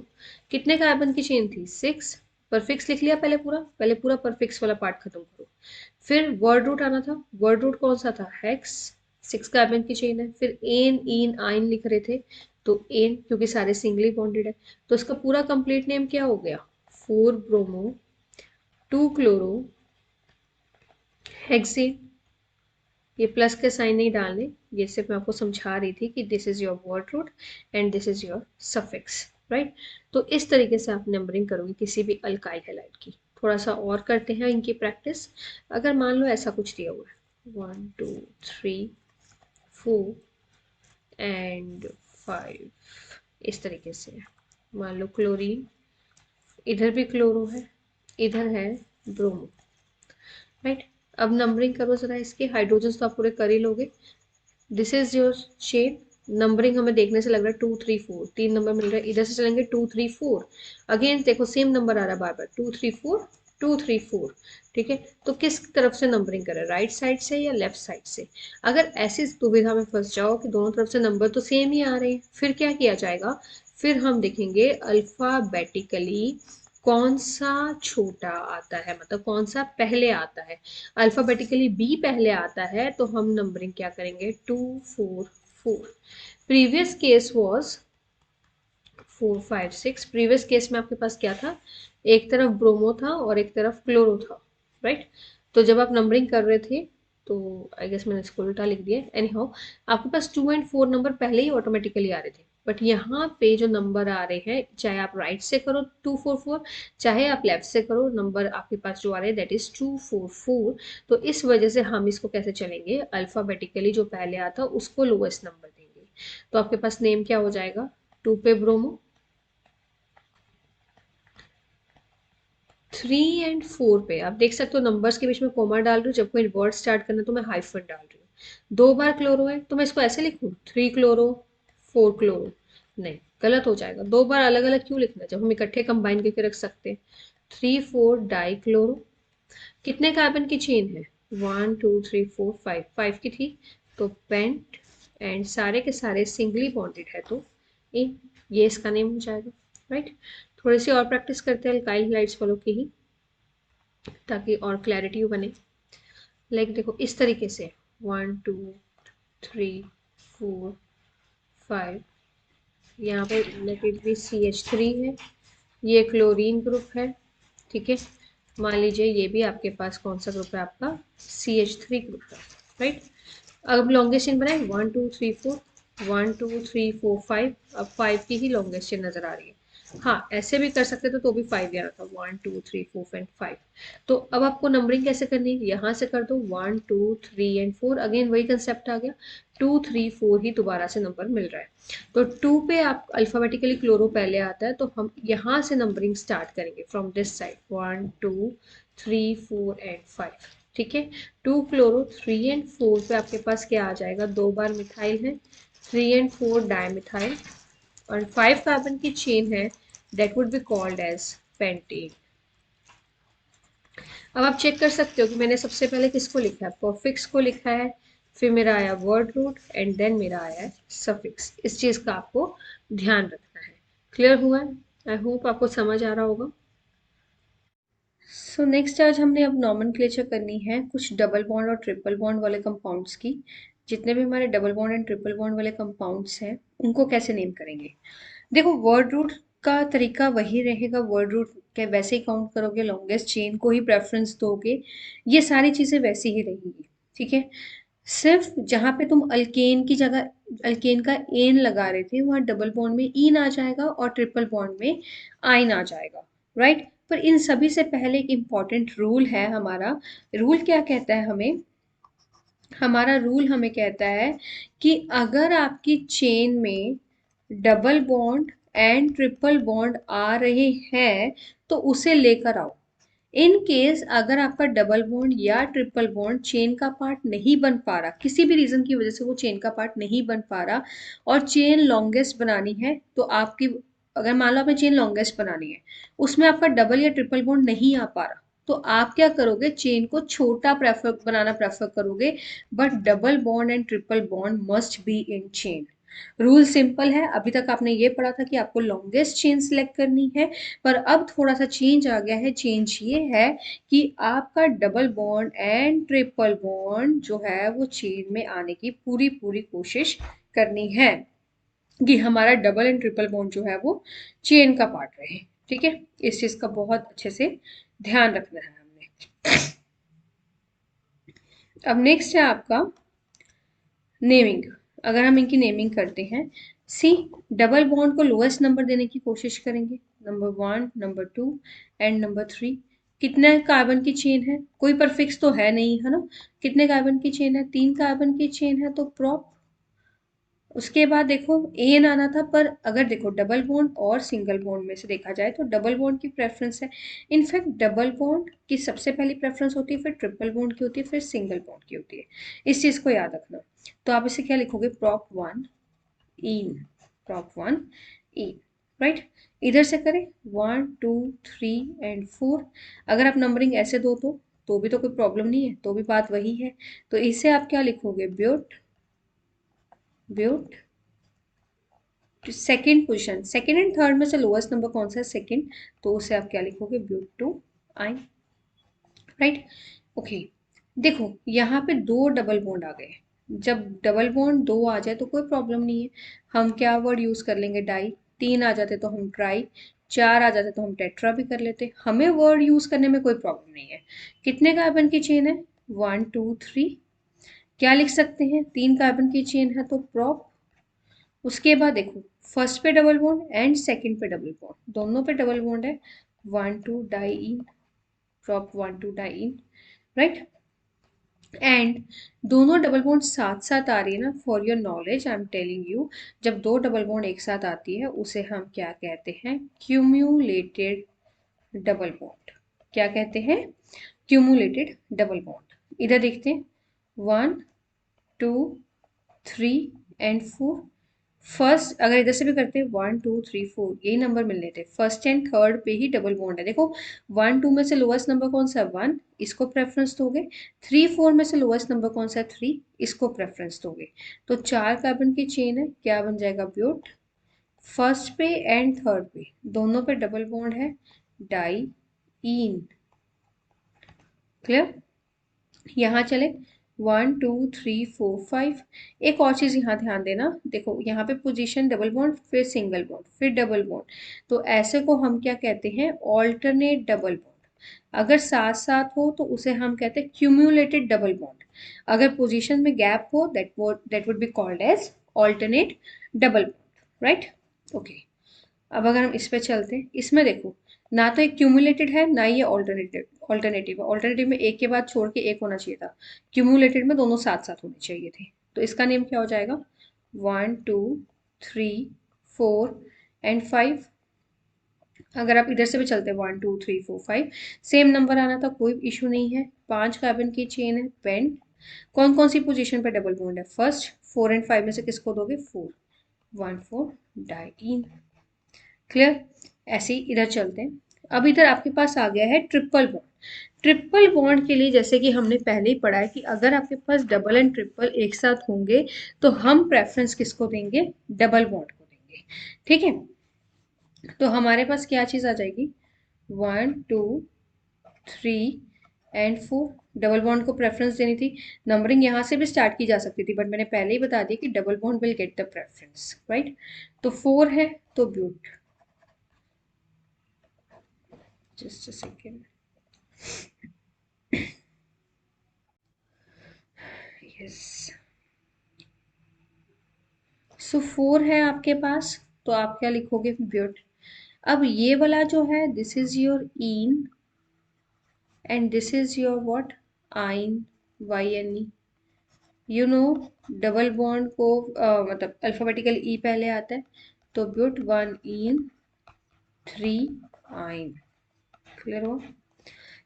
कितने कार्बन की चेन थी, सिक्स। परफिक्स लिख लिया पहले पूरा, पहले पूरा परफिक्स वाला पार्ट खत्म करो। फिर वर्ड रूट आना था, वर्ड रूट कौन सा था, हेक्स, सिक्स कार्बन की चेन है। फिर एन इन आइन लिख रहे थे, तो एन क्योंकि सारे सिंगली बॉन्डेड है, तो इसका पूरा कंप्लीट नेम क्या हो गया, four bromo two chloro hexane. ये प्लस के साइन नहीं डालने, ये सिर्फ मैं आपको समझा रही थी कि this is your word root and this is your suffix, right. तो इस तरीके से आप नंबरिंग करोगे किसी भी अल्काइल हैलाइड की। थोड़ा सा और करते हैं इनकी प्रैक्टिस। अगर मान लो ऐसा कुछ दिया हुआ है, one two three four and five, इस तरीके से मान लो क्लोरीन, इधर भी क्लोरो है, इधर है ब्रोमो, राइट। अब नंबरिंग करो जरा इसके, हाइड्रोजन तो आप पूरे कर ही लोगे। This is your shade. Numbering हमें देखने से लग रहा है टू थ्री फोर, तीन नंबर मिल रहा है, इधर से चलेंगे टू थ्री फोर। अगेन देखो सेम नंबर आ रहा है बार बार, two three four two three four, ठीक है। तो किस तरफ से नंबरिंग करें, राइट साइड से या लेफ्ट साइड से। अगर ऐसी दुविधा में फंस जाओ कि दोनों तरफ से नंबर तो सेम ही आ रहे हैं, फिर क्या किया जाएगा, फिर हम देखेंगे अल्फाबेटिकली कौन सा छोटा आता है, मतलब कौन सा पहले आता है। अल्फाबेटिकली बी पहले आता है तो हम नंबरिंग क्या करेंगे, two four four. Previous case was four five six. Previous case में आपके पास क्या था, एक तरफ ब्रोमो था और एक तरफ क्लोरो था, राइट। तो जब आप नंबरिंग कर रहे थे तो आई गेस मैंने इसको उल्टा लिख दिया, एनी हाउ आपके पास टू एंड फोर नंबर पहले ही ऑटोमेटिकली आ रहे थे। बट यहाँ पे जो नंबर आ रहे हैं, चाहे आप राइट से करो टू फोर फोर, चाहे आप लेफ्ट से करो, नंबर आपके पास जो आ रहे हैं that is two four four. तो इस वजह से हम इसको कैसे चलेंगे, अल्फाबेटिकली जो पहले आता उसको लोएस्ट नंबर देंगे। तो आपके पास नेम क्या हो जाएगा, टू पे ब्रोमो, थ्री एंड फोर पे आप देख सकते हो नंबर्स के बीच में कोमा डाल रही हूँ, जब कोई वर्ड स्टार्ट करना तो मैं हाइफन डाल रही हूँ। दो बार क्लोरो है तो मैं इसको ऐसे लिखूँ, थ्री क्लोरो फोर क्लोरो, नहीं गलत हो जाएगा। दो बार अलग अलग क्यों लिखना जब हम इकट्ठे कंबाइन करके रख सकते हैं, थ्री फोर डाई क्लोरो कितने कार्बन की चेन है? 1 2 3 4 5, 5 की थी, तो पेंट एंड सारे के सारे सिंगली बॉन्डेड है, तो ये इसका नेम हो जाएगा, राइट। थोड़ी सी और प्रैक्टिस करते हैं अल्काइल हलाइड्स वालों की ही, ताकि और क्लैरिटी बने। लाइक देखो इस तरीके से 1 2 3 4 5, यहाँ पे नेगेटिव CH3 है, ये क्लोरीन ग्रुप है, ठीक है। मान लीजिए ये भी आपके पास कौन सा ग्रुप है? आपका CH3 ग्रुप है, राइट। अब लॉन्गेस्ट चेन बनाए 1 2 3 4, 1 2 3 4 5, अब 5 की ही लॉन्गेस्ट चेन नजर आ रही है। हाँ, ऐसे भी कर सकते थे तो भी 5 ही आना था, 1 2 3 4 एंड 5। तो अब आपको नंबरिंग कैसे करनी है? यहाँ से कर दो 1 2 3 एंड 4, अगेन वही कंसेप्ट आ गया, 2 3 4 ही दोबारा से नंबर मिल रहा है। तो 2 पे आप अल्फाबेटिकली क्लोरो पहले आता है, तो हम यहाँ से नंबरिंग स्टार्ट करेंगे फ्रॉम दिस साइड, 1 2 3 4 एंड 5, ठीक है। 2 क्लोरो, 3 एंड 4 पे आपके पास क्या आ जाएगा? 2 बार मिथाइल है, 3 एंड 4 डायमिथाइल, और 5 कार्बन की चेन है, that would be called as pentane. अब आप चेक कर सकते हो कि मैंने सबसे पहले किसको लिखा है? परफिक्स को लिखा है, फिर मेरा आया वर्ड रूट एंड देन मेरा आया है सफिक्स। इस चीज का आपको ध्यान रखना है। क्लियर हुआ है? आई होप आपको समझ आ रहा होगा। सो नेक्स्ट आज हमने अब नॉमेनक्लेचर करनी है कुछ डबल बॉन्ड और ट्रिपल बॉन्ड वाले कंपाउंड्स की। जितने भी हमारे double bond and triple bond वाले कंपाउंड्स हैं, उनको कैसे नेम करेंगे? देखो, वर्ड रूट का तरीका वही रहेगा, वर्ड रूट के वैसे ही काउंट करोगे, लॉन्गेस्ट चेन को ही प्रेफरेंस दोगे, ये सारी चीजें वैसी ही रहेंगी, ठीक है। सिर्फ जहां पे तुम अल्केन की जगह अल्केन का एन लगा रहे थे, वहां डबल बॉन्ड में ईन आ जाएगा और ट्रिपल बॉन्ड में आइन आ जाएगा, राइट। पर इन सभी से पहले एक इम्पॉर्टेंट रूल है हमारा। रूल क्या कहता है हमें? हमारा रूल हमें कहता है कि अगर आपकी चेन में double bond and triple bond आ रहे हैं, तो उसे लेकर आओ। इन केस अगर आपका डबल बॉन्ड या ट्रिपल बॉन्ड चेन का पार्ट नहीं बन पा रहा, किसी भी रीजन की वजह से वो चेन का पार्ट नहीं बन पा रहा, और चेन लॉन्गेस्ट बनानी है, तो आपकी, अगर मान लो आपने चेन लॉन्गेस्ट बनानी है, उसमें आपका डबल या ट्रिपल बॉन्ड नहीं आ पा रहा, तो आप क्या करोगे? चेन को छोटा प्रेफर करोगे, but double bond and triple bond must be in chain. Rule simple है। अभी तक आपने ये पढ़ा था कि आपको लॉन्गेस्ट चेन सिलेक्ट करनी है, पर अब थोड़ा सा चेंज आ गया है। चेंज ये है कि आपका double bond and triple bond जो है वो चेन में आने की पूरी पूरी कोशिश करनी है, कि हमारा डबल एंड ट्रिपल बॉन्ड जो है वो चेन का पार्ट रहे, ठीक है। इस चीज का बहुत अच्छे से ध्यान रखना है हमने। अब नेक्स्ट है आपका नेमिंग। अगर हम इनकी नेमिंग करते हैं, सी, डबल बॉन्ड को लोएस्ट नंबर देने की कोशिश करेंगे, नंबर 1, नंबर 2 एंड नंबर 3। कितने कार्बन की चेन है? कोई परफिक्स तो है नहीं, है ना। कितने कार्बन की चेन है? 3 कार्बन की चेन है, तो प्रॉप। उसके बाद देखो एन आना था, पर अगर देखो डबल बॉन्ड और सिंगल बॉन्ड में से देखा जाए तो डबल बॉन्ड की प्रेफरेंस है। इनफैक्ट डबल बॉन्ड की सबसे पहली प्रेफरेंस होती है, फिर ट्रिपल बॉन्ड की होती है, फिर सिंगल बॉन्ड की होती है। इस चीज को याद रखना। तो आप इसे क्या लिखोगे? प्रॉप 1 इन, प्रॉप 1 इन, राइट। इधर से करें 1 2 3 एंड 4। अगर आप नंबरिंग ऐसे दो तो भी तो कोई प्रॉब्लम नहीं है, तो भी बात वही है। तो इसे आप क्या लिखोगे? But, but. Second position, second and third में से लोएस्ट नंबर कौन सा है? सेकेंड। तो उसे आप क्या लिखोगे? ब्यूट 2 आइन, राइट। ओके, देखो यहाँ पे 2 डबल बॉन्ड आ गए। जब डबल बॉन्ड 2 आ जाए तो कोई प्रॉब्लम नहीं है, हम क्या वर्ड यूज कर लेंगे? डाई। 3 आ जाते तो हम ट्राई, 4 आ जाते तो हम टेट्रा भी कर लेते, हमें वर्ड यूज करने में कोई प्रॉब्लम नहीं है। कितने कार्बन की चेन है? 1 2 3। क्या लिख सकते हैं? 3 कार्बन की चेन है, तो प्रॉप। उसके बाद देखो, फर्स्ट पे डबल बॉन्ड एंड सेकंड पे डबल बॉन्ड, दोनों पे डबल बॉन्ड है, 1 2 diene, prop 1 2 diene, right. And दोनों डबल बॉन्ड साथ साथ आ रही है ना, for your knowledge I am telling you, जब 2 डबल बॉन्ड एक साथ आती है उसे हम क्या कहते हैं? Cumulated double bond. क्या कहते हैं? Cumulated double bond. इधर देखते हैं, 1 2 3 एंड 4, फर्स्ट अगर इधर से भी करते हैं 1 2 3 4 यही नंबर मिलने थे, फर्स्ट एंड थर्ड पे ही डबल बॉन्ड है। देखो 1 2 में से लोएस्ट नंबर कौन सा है 1, इसको प्रेफरेंस दोगे। 3 4 में से लोएस्ट नंबर कौन सा है 3, इसको प्रेफरेंस दोगे। तो 4 कार्बन की चेन है, क्या बन जाएगा ब्यूट। फर्स्ट पे एंड थर्ड पे दोनों पे डबल बॉन्ड है, डाई ईन। क्लियर। यहाँ चले 1 2 3 4 5। एक और चीज यहाँ ध्यान देना, देखो यहाँ पे पोजीशन डबल बॉन्ड फिर सिंगल बॉन्ड फिर डबल बॉन्ड, तो ऐसे को हम क्या कहते हैं ऑल्टरनेट डबल बॉन्ड। अगर साथ साथ हो तो उसे हम कहते हैं क्यूम्यूलेटेड डबल बॉन्ड। अगर पोजीशन में गैप हो that would be called as alternate double bond, right. Okay, अब अगर हम इस पे चलते हैं, इसमें देखो ना तो एक क्यूमुलेटेड है ना ये ऑल्टरनेटिव ऑल्टरनेटिव है। ऑल्टरनेटिव में एक के बाद छोड़ के एक होना चाहिए था, क्यूमुलेटेड में दोनों साथ साथ होने चाहिए थे। तो इसका नेम क्या हो जाएगा 1 2 3 4 एंड 5। अगर आप इधर से भी चलते हैं 1 2 3 4 5 सेम नंबर आना था, कोई इशू नहीं है। 5 कार्बन की चेन है पेंट। कौन कौन सी पोजीशन पे डबल बॉन्ड है, फर्स्ट 4 एंड 5 में से किसको दोगे 4, 1 4 डाइईन। क्लियर। ऐसे ही इधर चलते हैं। अब इधर आपके पास आ गया है ट्रिपल बॉन्ड। ट्रिपल बॉन्ड के लिए जैसे कि हमने पहले ही पढ़ा है कि अगर आपके पास डबल एंड ट्रिपल एक साथ होंगे तो हम प्रेफरेंस किसको देंगे, डबल बॉन्ड को देंगे। ठीक है, तो हमारे पास क्या चीज आ जाएगी 1 2 3 एंड 4। डबल बॉन्ड को प्रेफरेंस देनी थी। नंबरिंग यहाँ से भी स्टार्ट की जा सकती थी बट मैंने पहले ही बता दिया कि double bond will get the preference, right. तो 4 है तो but, just a second, yes. So 4 है आपके पास, तो आप क्या लिखोगे ब्यूट। अब ये वाला जो है this is your in and this is your what yne, Y N E. You know double bond को मतलब अल्फाबेटिकल ई पहले आता है, तो ब्यूट 1 इन 3 आइन। क्लियर हो।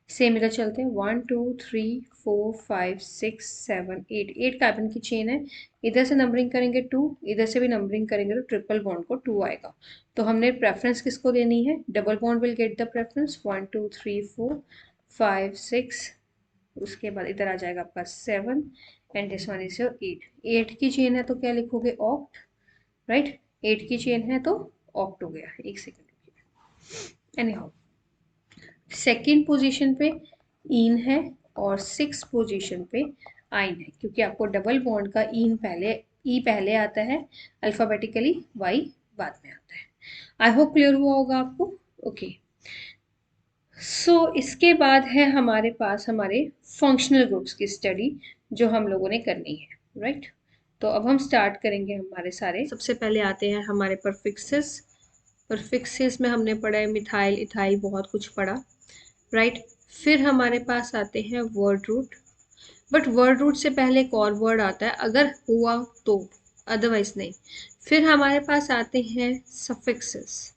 सेम इधर चलते हैं 1 2 3 4 5 6 7 8, 8 कार्बन की चेन है। इधर से नंबरिंग करेंगे 2, इधर से भी नंबरिंग करेंगे तो ट्रिपल बॉन्ड को 2 आएगा। तो हमने प्रेफरेंस किसको देनी है, double bond will get the preference 1 2 3 4 5 6। उसके बाद इधर आ जाएगा आपका 7 and this one is your 8। 8 की चेन है तो क्या लिखोगे ऑक्ट, राइट। 8 की चेन है तो ऑक्ट हो गया। एक second. Any how second position पे इन है और 6 पोजीशन पे आइन है, क्योंकि आपको डबल बॉन्ड का इन पहले ई पहले आता है अल्फाबेटिकली, वाई बाद में आता है। आई होप क्लियर हुआ होगा आपको। ओके, सो इसके बाद है हमारे पास हमारे फंक्शनल ग्रुप्स की स्टडी जो हम लोगों ने करनी है, राइट। तो अब हम स्टार्ट करेंगे हमारे सारे। सबसे पहले आते हैं हमारे परफिक्सेस। परफिक्सेस में हमने पढ़ा है मिथाइल इथाइल बहुत कुछ पढ़ा, राइट। फिर हमारे पास आते हैं word root, but word root से पहले एक और वर्ड आता है अगर हुआ तो, अदरवाइज नहीं। फिर हमारे पास आते हैं सफिक्सेस,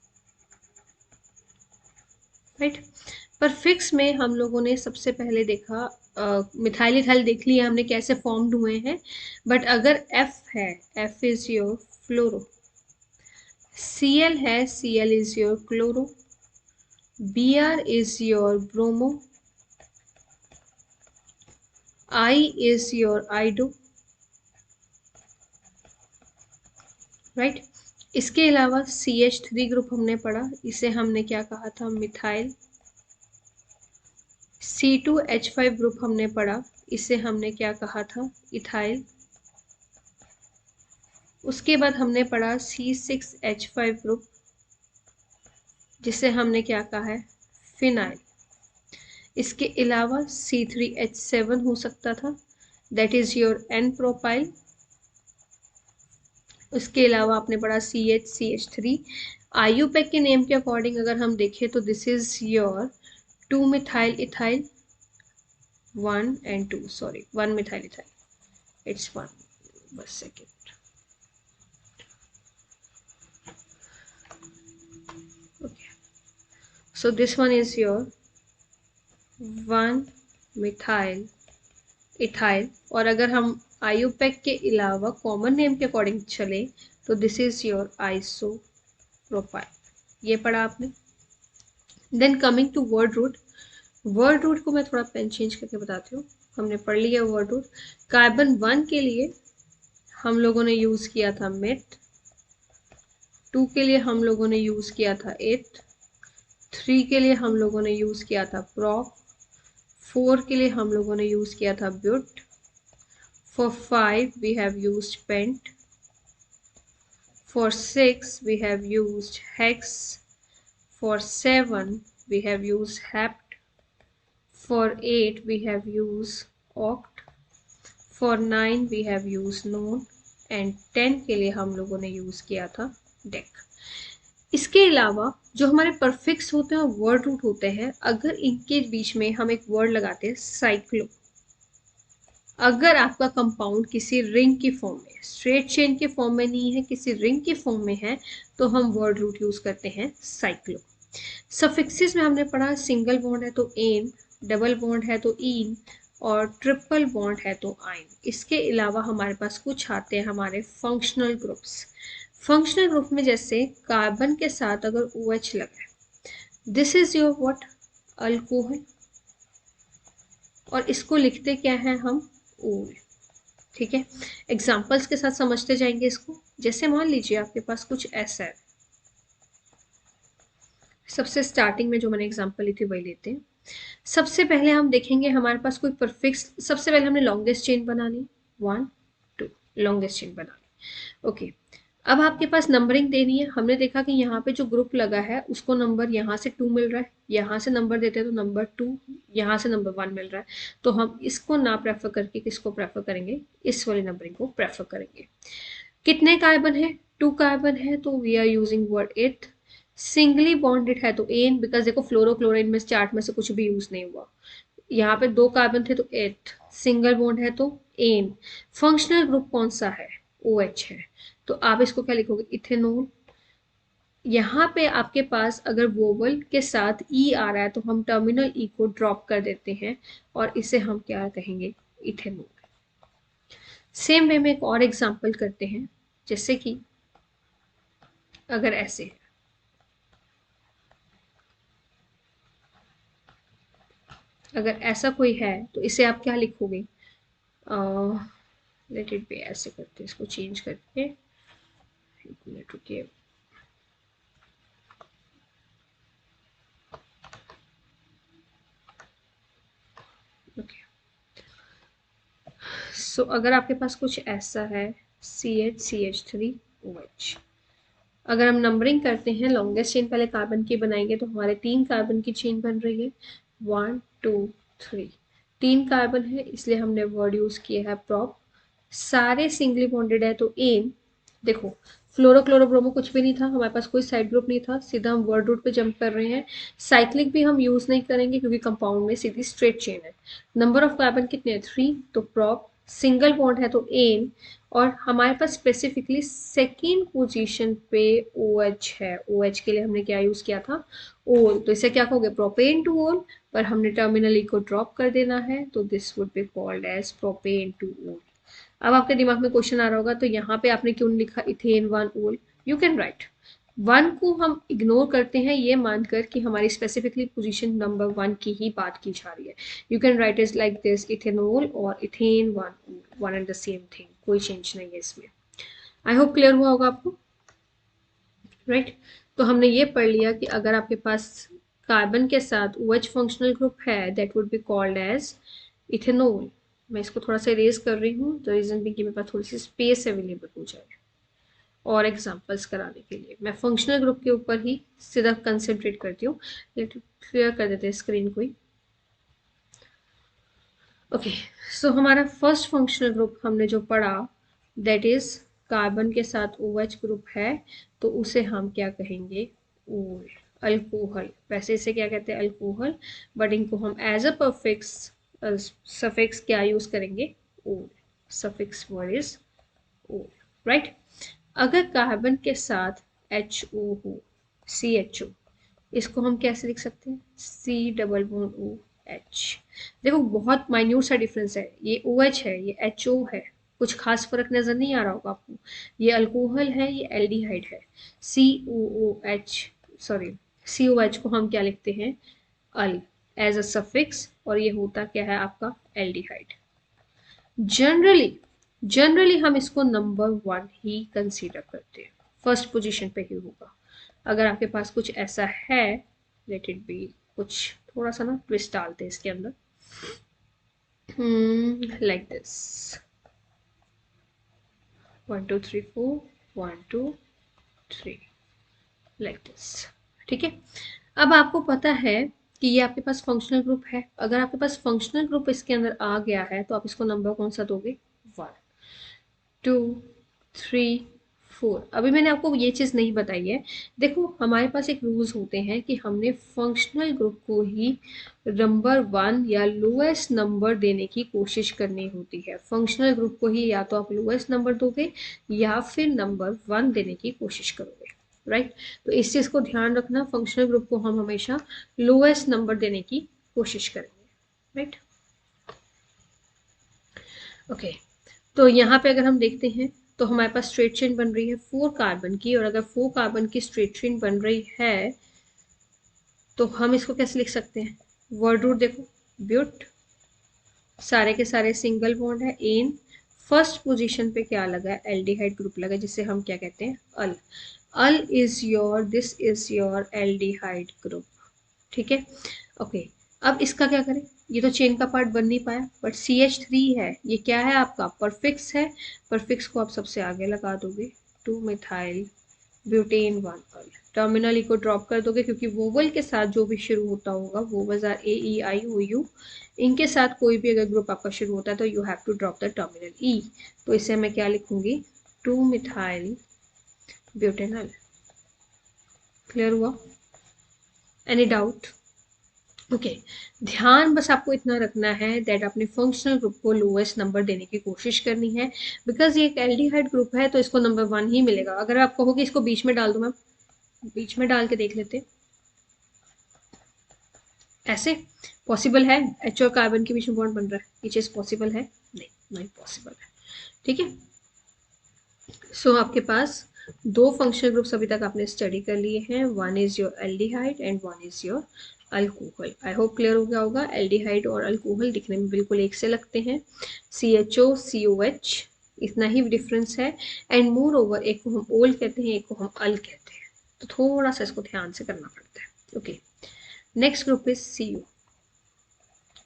राइट। परफिक्स में हम लोगों ने सबसे पहले देखा मिथाइल इथाइल देख लिया हमने कैसे फॉर्म्ड हुए हैं, बट अगर एफ है, F is your fluoro. Cl है, Cl is your chloro. Br is your bromo. I is your आइडो, right. इसके अलावा CH3 ग्रुप हमने पढ़ा, इसे हमने क्या कहा था मिथाइल। C2H5 ग्रुप हमने पढ़ा, इसे हमने क्या कहा था इथाइल। उसके बाद हमने पढ़ा C6H5 ग्रुप, जिसे हमने क्या कहा है फिनाइल। इसके अलावा C3H7 हो सकता था, that is your n propyl. उसके अलावा आपने पढ़ा CH3। आईयूपैक के नेम के अकॉर्डिंग अगर हम देखें तो this is your 2 methyl ethyl 1 and 2, sorry 1 methyl ethyl, it's 1, बस second. Okay, so this one is your 1 methyl ethyl. और अगर हम आईयूपैक के अलावा कॉमन नेम के अकॉर्डिंग चले तो दिस इज योर आइसोप्रोपाइल, ये पढ़ा आपने। Then coming to word root, word root को मैं थोड़ा पेन चेंज करके बताती हूँ। हमने पढ़ लिया वर्ड रूट। कार्बन 1 के लिए हम लोगों ने यूज किया था मेट, 2 के लिए हम लोगों ने यूज किया था एट, 3 के लिए हम लोगों ने यूज किया था प्रोप, 4 के लिए हम लोगों ने यूज किया था ब्यूट, for 5 we have used pent, for 6 we have used hex, for 7 we have used hept, for 8 we have used oct, for 9 we have used non, and 10 के लिए हम लोगों ने यूज किया था डेक। इसके अलावा जो हमारे परफिक्स होते हैं और वर्ड रूट होते हैं, अगर इनके बीच में हम एक वर्ड लगाते हैं साइक्लो, अगर आपका कंपाउंड किसी रिंग की फॉर्म में, स्ट्रेट चेन के फॉर्म में नहीं है, किसी रिंग की फॉर्म में है, तो हम वर्ड रूट यूज करते हैं साइक्लो। सफिक्सेस में हमने पढ़ा सिंगल बॉन्ड है तो एन, डबल बॉन्ड है तो इन, और ट्रिपल बॉन्ड है तो आइन। इसके अलावा हमारे पास कुछ आते हैं हमारे फंक्शनल ग्रुप्स। फंक्शनल ग्रुप में जैसे कार्बन के साथ अगर OH लगा, this is your what, alcohol, और इसको लिखते क्या है हम, ओल। ठीक है, एग्जाम्पल्स के साथ समझते जाएंगे इसको। जैसे मान लीजिए आपके पास कुछ ऐसा है, सबसे स्टार्टिंग में जो मैंने एग्जांपल ली थी वही लेते हैं। सबसे पहले हम देखेंगे हमारे पास कोई परफिक्स, सबसे पहले हमने लॉन्गेस्ट चेन बनानी, 1 2, लॉन्गेस्ट चेन बनानी। ओके, अब आपके पास नंबरिंग देनी है। हमने देखा कि यहाँ पे जो ग्रुप लगा है उसको नंबर यहाँ से 2 मिल रहा है, यहाँ से नंबर देते हैं तो नंबर 2, यहाँ से नंबर 1 मिल रहा है, तो हम इसको ना प्रेफर करके किसको प्रेफर करेंगे, इस वाली नंबरिंग को प्रेफर करेंगे। कितने कार्बन है, 2 कार्बन है, तो वी आर यूजिंग वर्ड एथ। सिंगली बॉन्डेड है तो एन, बिकॉज देखो फ्लोरोक्लोरीन में चार्ट में से कुछ भी यूज नहीं हुआ। यहाँ पे 2 कार्बन थे तो एथ, सिंगल बॉन्ड है तो एन। फंक्शनल ग्रुप कौन सा है, OH है, तो आप इसको क्या लिखोगे, इथेनॉल। यहाँ पे आपके पास अगर वोवल के साथ ई आ रहा है तो हम टर्मिनल ई को ड्रॉप कर देते हैं और इसे हम क्या कहेंगे, इथेनॉल। सेम वे में एक और एग्जांपल करते हैं, जैसे कि अगर ऐसे है, अगर ऐसा कोई है तो इसे आप क्या लिखोगे, लेट इट बी, ऐसे करते हैं इसको चेंज करके, एक मिनट रुकिए। ओके, सो अगर आपके पास कुछ ऐसा है CH3OH, अगर हम नंबरिंग करते हैं, लॉन्गेस्ट चेन पहले कार्बन की बनाएंगे तो हमारे 3 कार्बन की चेन बन रही है, 1 2 3, 3 कार्बन है इसलिए हमने वर्ड यूज किया है प्रॉप। सारे सिंगली बॉन्डेड है तो एन। देखो फ्लोरोक्लोरोब्रोमो कुछ भी नहीं था, हमारे पास कोई साइड ग्रुप नहीं था, सीधा हम वर्ड रूट पे जंप कर रहे हैं। साइक्लिक भी हम यूज नहीं करेंगे क्योंकि कंपाउंड में सीधी स्ट्रेट चेन है। नंबर ऑफ कार्बन कितने हैं, 3, तो प्रॉप। सिंगल बॉन्ड है तो एन, और हमारे पास स्पेसिफिकली सेकेंड पोजीशन पे OH है। OH के लिए हमने क्या यूज किया था, ओल, तो इसे क्या कहोगे, प्रोपेन टू ओल, पर हमने टर्मिनल ई को ड्रॉप कर देना है तो this would be called as propane two ol. अब आपके दिमाग में क्वेश्चन आ रहा होगा तो यहाँ पे आपने क्यों लिखा इथेन 1 ओल, यू कैन राइट, 1 को हम इग्नोर करते हैं ये मानकर कि हमारी स्पेसिफिकली पोजीशन नंबर 1 की ही बात की जा रही है। You can write is like this, ethanol और ethane 1 and the same thing, कोई चेंज नहीं है इसमें। आई होप क्लियर हुआ होगा आपको, राइट। तो हमने ये पढ़ लिया कि अगर आपके पास कार्बन के साथ OH फंक्शनल ग्रुप है that would be called as ethanol. मैं इसको थोड़ा सा इरेज कर रही हूँ, द रीजन भी कि मेरे पास थोड़ी सी स्पेस अवेलेबल हो जाए और एग्जांपल्स कराने के लिए। मैं फंक्शनल ग्रुप के ऊपर ही सीधा कंसंट्रेट करती हूँ। लेट क्लियर कर देते हैं स्क्रीन को ही। ओके, सो हमारा फर्स्ट फंक्शनल ग्रुप हमने जो पढ़ा दैट इज कार्बन के साथ OH ग्रुप है तो उसे हम क्या कहेंगे, ओल, अल्कोहल। वैसे इसे क्या कहते हैं, अल्कोहल, बट इनको हम एज अ परफिक्स सफिक्स क्या यूज करेंगे, ओल। सफिक्स वर्ड इज ओल, राइट। अगर कार्बन के साथ HO हो, CHO, इसको हम कैसे लिख सकते हैं, C डबल बॉन्ड OH। देखो बहुत माइन्यूट सा डिफरेंस है, ये OH है, ये HO है, कुछ खास फर्क नजर नहीं आ रहा होगा आपको। ये अल्कोहल है, ये एल्डिहाइड है। सी ओ ओ एच, सॉरी, सी ओ एच को हम क्या लिखते हैं, अल, एज अ सफिक्स, और ये होता क्या है आपका एल्डिहाइड। जनरली जनरली हम इसको नंबर वन ही कंसीडर करते हैं, फर्स्ट पोजीशन पे ही होगा। अगर आपके पास कुछ ऐसा है, लेट इट बी, कुछ थोड़ा सा ना ट्विस्ट डालते हैं इसके अंदर, लाइक दिस, 1 2 3 4, 1 2 3, लाइक दिस। ठीक है, अब आपको पता है कि ये आपके पास फंक्शनल ग्रुप है। अगर आपके पास फंक्शनल ग्रुप इसके अंदर आ गया है तो आप इसको नंबर कौन सा दोगे, 1 2 3 4। अभी मैंने आपको ये चीज़ नहीं बताई है। देखो हमारे पास एक रूल्स होते हैं कि हमने फंक्शनल ग्रुप को ही नंबर वन या लोएस्ट नंबर देने की कोशिश करनी होती है। फंक्शनल ग्रुप को ही या तो आप लोएस्ट नंबर दोगे या फिर नंबर वन देने की कोशिश करोगे, राइट। तो इस चीज़ को ध्यान रखना, फंक्शनल ग्रुप को हम हमेशा लोएस्ट नंबर देने की कोशिश करेंगे, राइट। ओके, तो यहाँ पे अगर हम देखते हैं तो हमारे पास स्ट्रेट चेन बन रही है 4 कार्बन की, और अगर 4 कार्बन की स्ट्रेट चेन बन रही है तो हम इसको कैसे लिख सकते हैं, वर्ड रूट देखो, ब्यूट, सारे के सारे सिंगल बॉन्ड है, एन, फर्स्ट पोजीशन पे क्या लगा है, एल्डिहाइड ग्रुप लगा, जिसे हम क्या कहते हैं, al. Al is your, this is your aldehyde group, ठीक है। ओके, अब इसका क्या करें, ये तो चेन का पार्ट बन नहीं पाया, बट CH3 है, ये क्या है आपका परफिक्स है। परफिक्स को आप सबसे आगे लगा दोगे, 2 मिथाइल ब्यूटेन 1 अल। टर्मिनल ई को ड्रॉप कर दोगे क्योंकि वोवल के साथ जो भी शुरू होता होगा, वोवल्स आर AEI OU, इनके साथ कोई भी अगर ग्रुप आपका शुरू होता है तो you have to drop the terminal E. तो इसे मैं क्या लिखूंगी, 2 मिथाइल ब्यूटेनल। क्लियर हुआ, एनी डाउट? ओके, ध्यान बस आपको इतना रखना है दैट अपने फंक्शनल ग्रुप को लोएस्ट नंबर देने की कोशिश करनी है, बिकॉज ये एक एल्डिहाइड ग्रुप है तो इसको नंबर वन ही मिलेगा। अगर आप कहोगे इसको बीच में डाल दो, मैम बीच में डाल के देख लेते, ऐसे पॉसिबल है? एच और कार्बन के बीच में बॉन्ड बन रहा है, ये चीज पॉसिबल है? नहीं, नहीं पॉसिबल है, ठीक है। सो आपके पास दो फंक्शनल ग्रुप्स अभी तक आपने स्टडी कर लिए हैं, one is your aldehyde and one is your alcohol. I hope clear हो गया होगा। एल्डिहाइड और अल्कोहल दिखने में बिल्कुल एक से लगते हैं, CHO COH, इतना ही डिफरेंस है। एंड मोर ओवर, एक को हम ओल कहते हैं, एक को हम अल कहते हैं, तो थोड़ा सा इसको ध्यान से करना पड़ता है। Okay, next group is CO,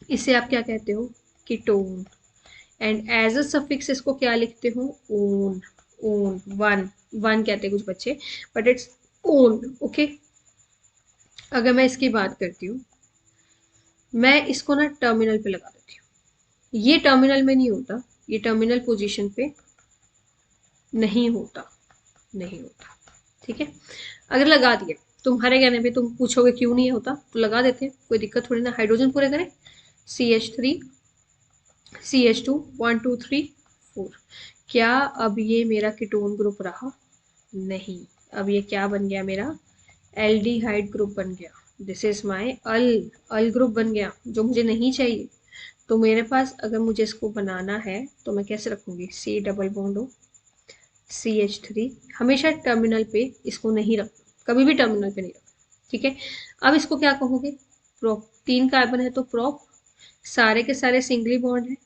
इसे आप क्या कहते हो, ketone. And as a suffix इसको क्या लिखते हो, ओन, ओन, वन, वन कहते हैं कुछ बच्चे, बट इट्स ओन, ओके। अगर मैं इसकी बात करती हूँ, मैं इसको ना टर्मिनल पे लगा देती हूँ, ये टर्मिनल में नहीं होता, ये टर्मिनल पोजीशन पे नहीं होता, नहीं होता, ठीक है। अगर लगा दिया, तुम्हारे कहने पे तुम पूछोगे क्यों नहीं होता, तो लगा देते हैं, कोई दिक्कत थोड़ी ना, हाइड्रोजन पूरे करें, CH3 CH2, 1 2 3 4। क्या अब ये मेरा कीटोन ग्रुप रहा, नहीं, अब ये क्या बन गया मेरा, एल्डिहाइड ग्रुप बन गया। This is my al, al group बन गया, जो मुझे नहीं चाहिए। तो मेरे पास अगर मुझे इसको बनाना है तो मैं कैसे रखूंगी, C डबल बॉन्ड हो, CH3, हमेशा टर्मिनल पे इसको नहीं रखना, कभी भी टर्मिनल पे नहीं रखना, ठीक है। अब इसको क्या कहोगे, प्रोप, 3 कार्बन है तो प्रोप, सारे के सारे सिंगली बॉन्ड है,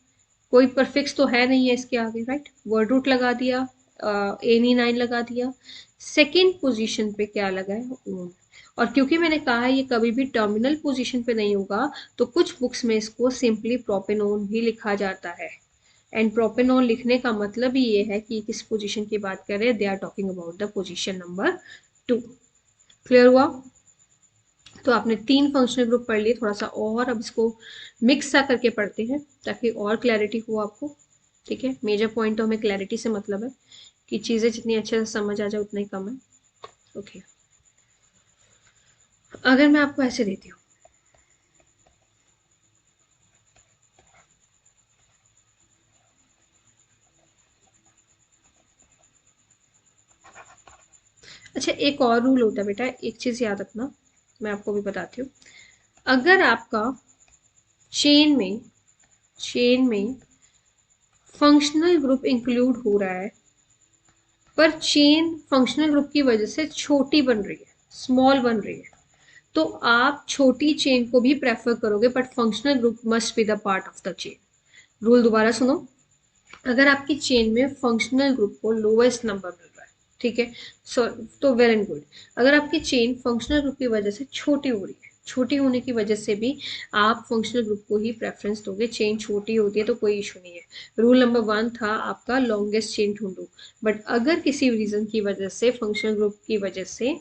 कोई परफिक्स तो है नहीं है इसके आगे, राइट। वर्ड रूट लगा दिया, Ane9 लगा दिया, सेकेंड पोजीशन पे क्या लगा है, ओन। और क्योंकि मैंने कहा है ये कभी भी टर्मिनल पोजीशन पे नहीं होगा, तो कुछ बुक्स में इसको सिंपली प्रोपेनोन भी लिखा जाता है। एंड प्रोपेनोन लिखने का मतलब ही ये है कि किस पोजीशन की बात कर रहे हैं, they are talking about the position number 2। Clear हुआ? तो आपने 3 फंक्शनल ग्रुप पढ़ लिए, थोड़ा सा और अब इसको मिक्स सा करके पढ़ते हैं ताकि और क्लैरिटी हो आपको, ठीक है। मेजर पॉइंट तो हमें क्लैरिटी से मतलब है कि चीज़ें जितनी अच्छे से समझ आ जाए उतना ही कम है। ओके, अगर मैं आपको ऐसे देती हूँ, अच्छा एक और रूल होता है बेटा, एक चीज़ याद रखना, मैं आपको भी बताती हूँ। अगर आपका चेन में फंक्शनल ग्रुप इंक्लूड हो रहा है, पर चेन फंक्शनल ग्रुप की वजह से छोटी बन रही है, स्मॉल बन रही है, तो आप छोटी चेन को भी प्रेफर करोगे, but functional group must be the part of the chain. Rule दोबारा सुनो। अगर आपकी चेन में फंक्शनल ग्रुप को लोएस्ट नंबर मिल रहा है, ठीक है, सो तो वेल एंड गुड। अगर आपकी चेन फंक्शनल ग्रुप की वजह से छोटी हो रही है, छोटी होने की वजह से भी आप फंक्शनल ग्रुप को ही प्रेफरेंस दोगे। चेन छोटी होती है तो कोई इशू नहीं है। रूल नंबर 1 था आपका लॉन्गेस्ट चेन ढूंढो, बट अगर किसी रीजन की वजह से फंक्शनल ग्रुप की वजह से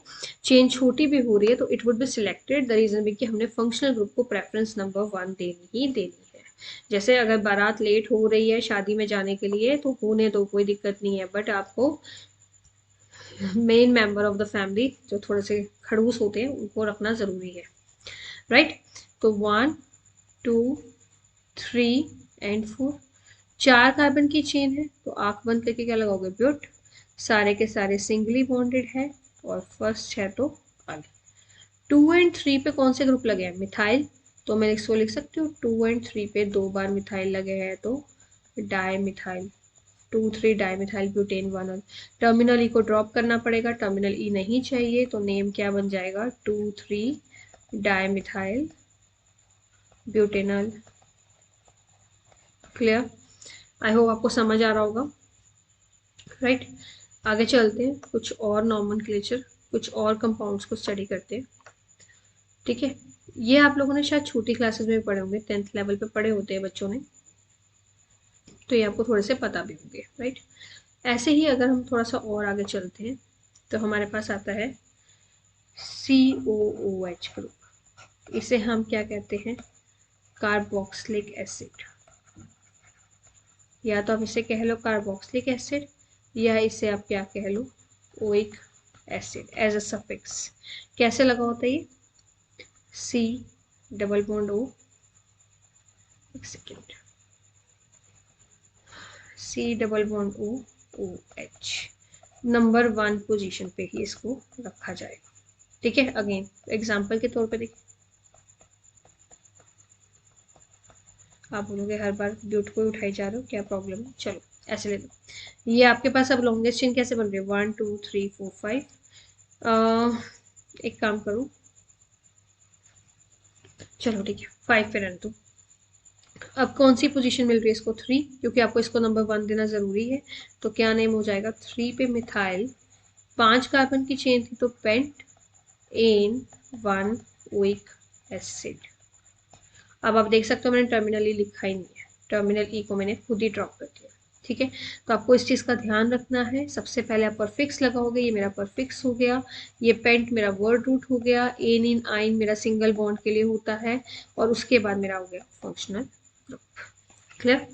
चेन छोटी भी हो रही है तो it would be selected, the reason भी कि हमने फंक्शनल ग्रुप को प्रेफरेंस नंबर 1 देनी ही देनी है। जैसे अगर बारात लेट हो रही है शादी में जाने के लिए तो होने दो, कोई दिक्कत नहीं है, बट आपको main member of the family जो थोड़े से खड़ूस होते हैं उनको रखना जरूरी है, राइट। तो 1 2 3 एंड 4, 4 कार्बन की चेन है, तो आंख बंद करके क्या लगाओगे, ब्यूट। सारे के सारे सिंगली बॉन्डेड है, और फर्स्ट है तो अल। 2 एंड 3 पे कौन से ग्रुप लगे हैं, मिथाइल। तो मैं इसको लिख सकती हूँ 2 एंड 3 पे 2 बार मिथाइल लगे हैं, तो dimethyl, 2 3 dimethyl butane 1। Terminal E को ड्रॉप करना पड़ेगा, टर्मिनल ई नहीं चाहिए, तो नेम क्या बन जाएगा, 2 3 डाई मिथाइल ब्यूटेनल। क्लियर? आई होप आपको समझ आ रहा होगा, राइट। आगे चलते हैं, कुछ और नॉमेनक्लेचर, कुछ और कंपाउंड्स को स्टडी करते हैं, ठीक है। ये आप लोगों ने शायद छोटी क्लासेस में पढ़े होंगे, 10th लेवल पे पढ़े होते हैं बच्चों ने, तो ये आपको थोड़े से पता भी होंगे, राइट। ऐसे ही अगर हम थोड़ा सा और आगे चलते हैं तो हमारे पास आता है COOH ग्रुप। इसे हम क्या कहते हैं, कार्बोक्सिलिक एसिड, या तो आप इसे कह लो कार्बोक्सिलिक एसिड, या इसे आप क्या कह लो, oic acid as a suffix. कैसे लगा होता है ये, C डबल बॉन्ड O, एक second, C double bond O OH, number 1 position पे ही इसको रखा जाएगा, ठीक है। अगेन एग्जाम्पल के तौर पे देखिए, आप बोलोगे हर बार ब्यूट को उठाई जा रहे हो, क्या प्रॉब्लम है, चलो ऐसे ले लो। ये आपके पास अब लॉन्गेस्ट चेन कैसे बन रही है, 1 2 3 4 5। एक काम करो, चलो ठीक है 5 पे रहने दो। अब कौन सी पोजीशन मिल रही है इसको, 3, क्योंकि आपको इसको नंबर 1 देना जरूरी है, तो क्या नेम हो जाएगा, 3 पे मिथाइल, 5 कार्बन की चेन थी तो पेंट एन 1 ओइक एसिड। अब आप देख सकते हो मैंने टर्मिनल ई लिखा ही नहीं है, टर्मिनल ई को मैंने खुद ही ड्रॉप कर दिया, ठीक है। तो आपको इस चीज़ का ध्यान रखना है, सबसे पहले आप परफिक्स लगाओगे, ये मेरा परफिक्स हो गया, ये पेंट मेरा वर्ड रूट हो गया, एन इन आइन मेरा सिंगल बॉन्ड के लिए होता है, और उसके बाद मेरा हो गया फंक्शनल ग्रुप। क्लियर?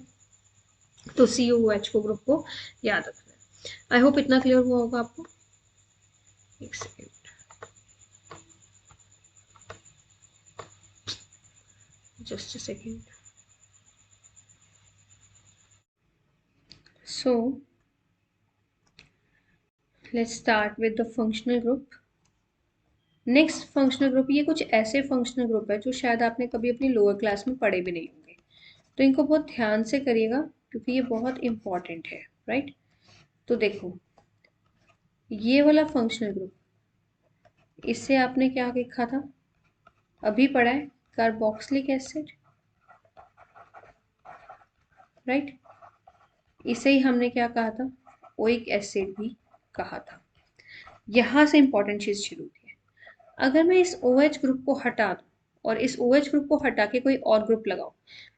तो COOH को ग्रुप को याद रखना है। आई होप इतना क्लियर हुआ होगा आपको। एक second, just a second. So let's start with the functional group. Next functional group, ये कुछ ऐसे फंक्शनल ग्रुप है जो शायद आपने कभी अपनी लोअर क्लास में पढ़े भी नहीं होंगे, तो इनको बहुत ध्यान से करिएगा क्योंकि ये बहुत इंपॉर्टेंट है, राइट। तो देखो, ये वाला फंक्शनल ग्रुप, इससे आपने क्या लिखा था, अभी पढ़ा है, कार्बोक्सिलिक एसिड, राइट। इसे ही हमने क्या कहा था, ओइक एसिड भी कहा था। यहां से इंपॉर्टेंट चीज शुरू होती है। अगर मैं इस OH ग्रुप को हटा दूं और इस OH ग्रुप को हटा के कोई और ग्रुप लगाऊं,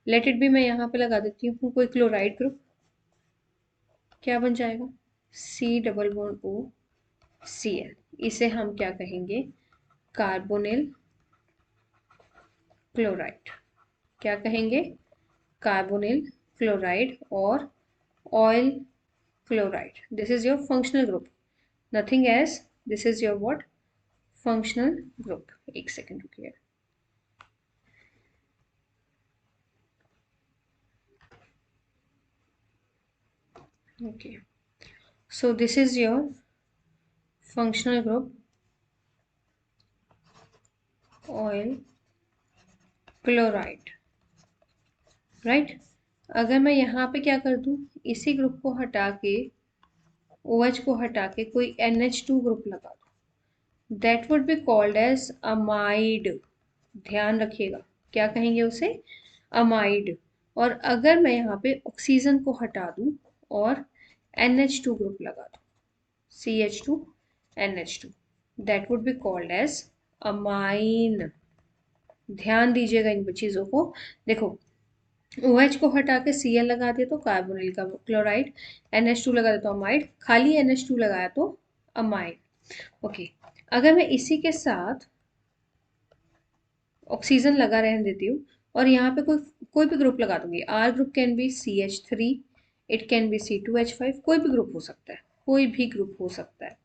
लेट इट बी, मैं यहाँ पे लगा देती हूँ कोई क्लोराइड ग्रुप, क्या बन जाएगा, C double bond O Cl। इसे हम क्या कहेंगे, कार्बोनिल क्लोराइड। क्या कहेंगे, कार्बोनिल क्लोराइड और oil chloride. This is your functional group, nothing else, this is your what, functional group. एक सेकेंड रुकिए, okay, so this is your functional group, oil chloride, right। अगर मैं यहाँ पे क्या कर दूँ, इसी ग्रुप को हटा के, OH को हटा के कोई NH2 ग्रुप लगा दूँ, that would be called as amide. ध्यान रखिएगा, क्या कहेंगे उसे, अमाइड। और अगर मैं यहाँ पे ऑक्सीजन को हटा दूँ और NH2 ग्रुप लगा दूँ, CH2NH2, that would be called as amine. ध्यान दीजिएगा इन चीज़ों को। देखो, OH को हटा के Cl लगा दिया तो कार्बोनिल का क्लोराइड, NH2 लगा दिया तो अमाइड, खाली NH2 लगाया तो अमाइड। ओके, अगर मैं इसी के साथ ऑक्सीजन लगा रहने देती हूँ और यहाँ पे कोई कोई भी ग्रुप लगा दूंगी, R group can be CH3, it can be C2H5, कोई भी ग्रुप हो सकता है, कोई भी ग्रुप हो सकता है।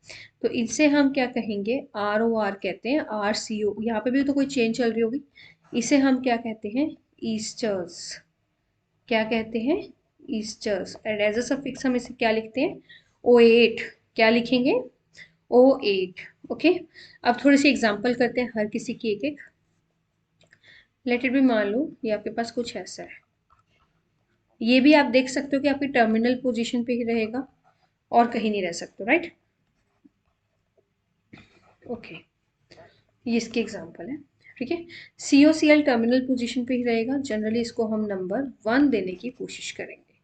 तो इनसे हम क्या कहेंगे, ROR कहते हैं, RCO। यहाँ पे भी तो कोई चेन चल रही होगी, इसे हम क्या कहते हैं, ईस्टर्स। क्या कहते हैं, esters. And as a suffix हम इसे क्या लिखते हैं, O8। क्या लिखेंगे, O8। ओके, अब थोड़ी सी एग्जांपल करते हैं हर किसी की एक एक। लेट इट बी, मान लो ये आपके पास कुछ ऐसा है, ये भी आप देख सकते हो कि आपकी टर्मिनल पोजीशन पे ही रहेगा और कहीं नहीं रह सकते, राइट। ओके, ये इसकी एग्जांपल है, ठीक है। COCl टर्मिनल पोजीशन पे ही रहेगा, जनरली इसको हम नंबर 1 देने की कोशिश करेंगे।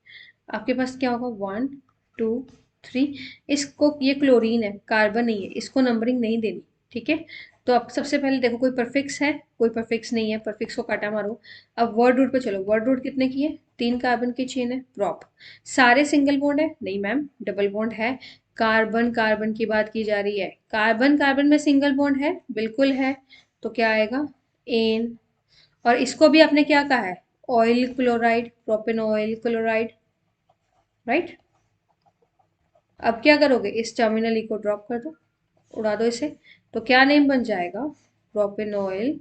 आपके पास क्या होगा, 1 2 3। इसको, ये क्लोरीन है, कार्बन नहीं है, इसको नंबरिंग नहीं देनी, ठीक है। तो अब सबसे पहले देखो, कोई परफिक्स है, कोई परफिक्स नहीं है, परफिक्स को काटा मारो। अब वर्ड रूट पे चलो, वर्ड रूट कितने की है, 3 कार्बन की चेन है, प्रॉप। सारे सिंगल बॉन्ड है, नहीं मैम, डबल बॉन्ड है। कार्बन कार्बन की बात की जा रही है, कार्बन कार्बन में सिंगल बॉन्ड है, बिल्कुल है। तो क्या आएगा, एन। और इसको भी आपने क्या कहा है, oil chloride, propane oil chloride, right. अब क्या करोगे, इस टर्मिनल ई को ड्रॉप कर दो, उड़ा दो इसे। तो क्या नेम बन जाएगा, प्रोपेनॉइल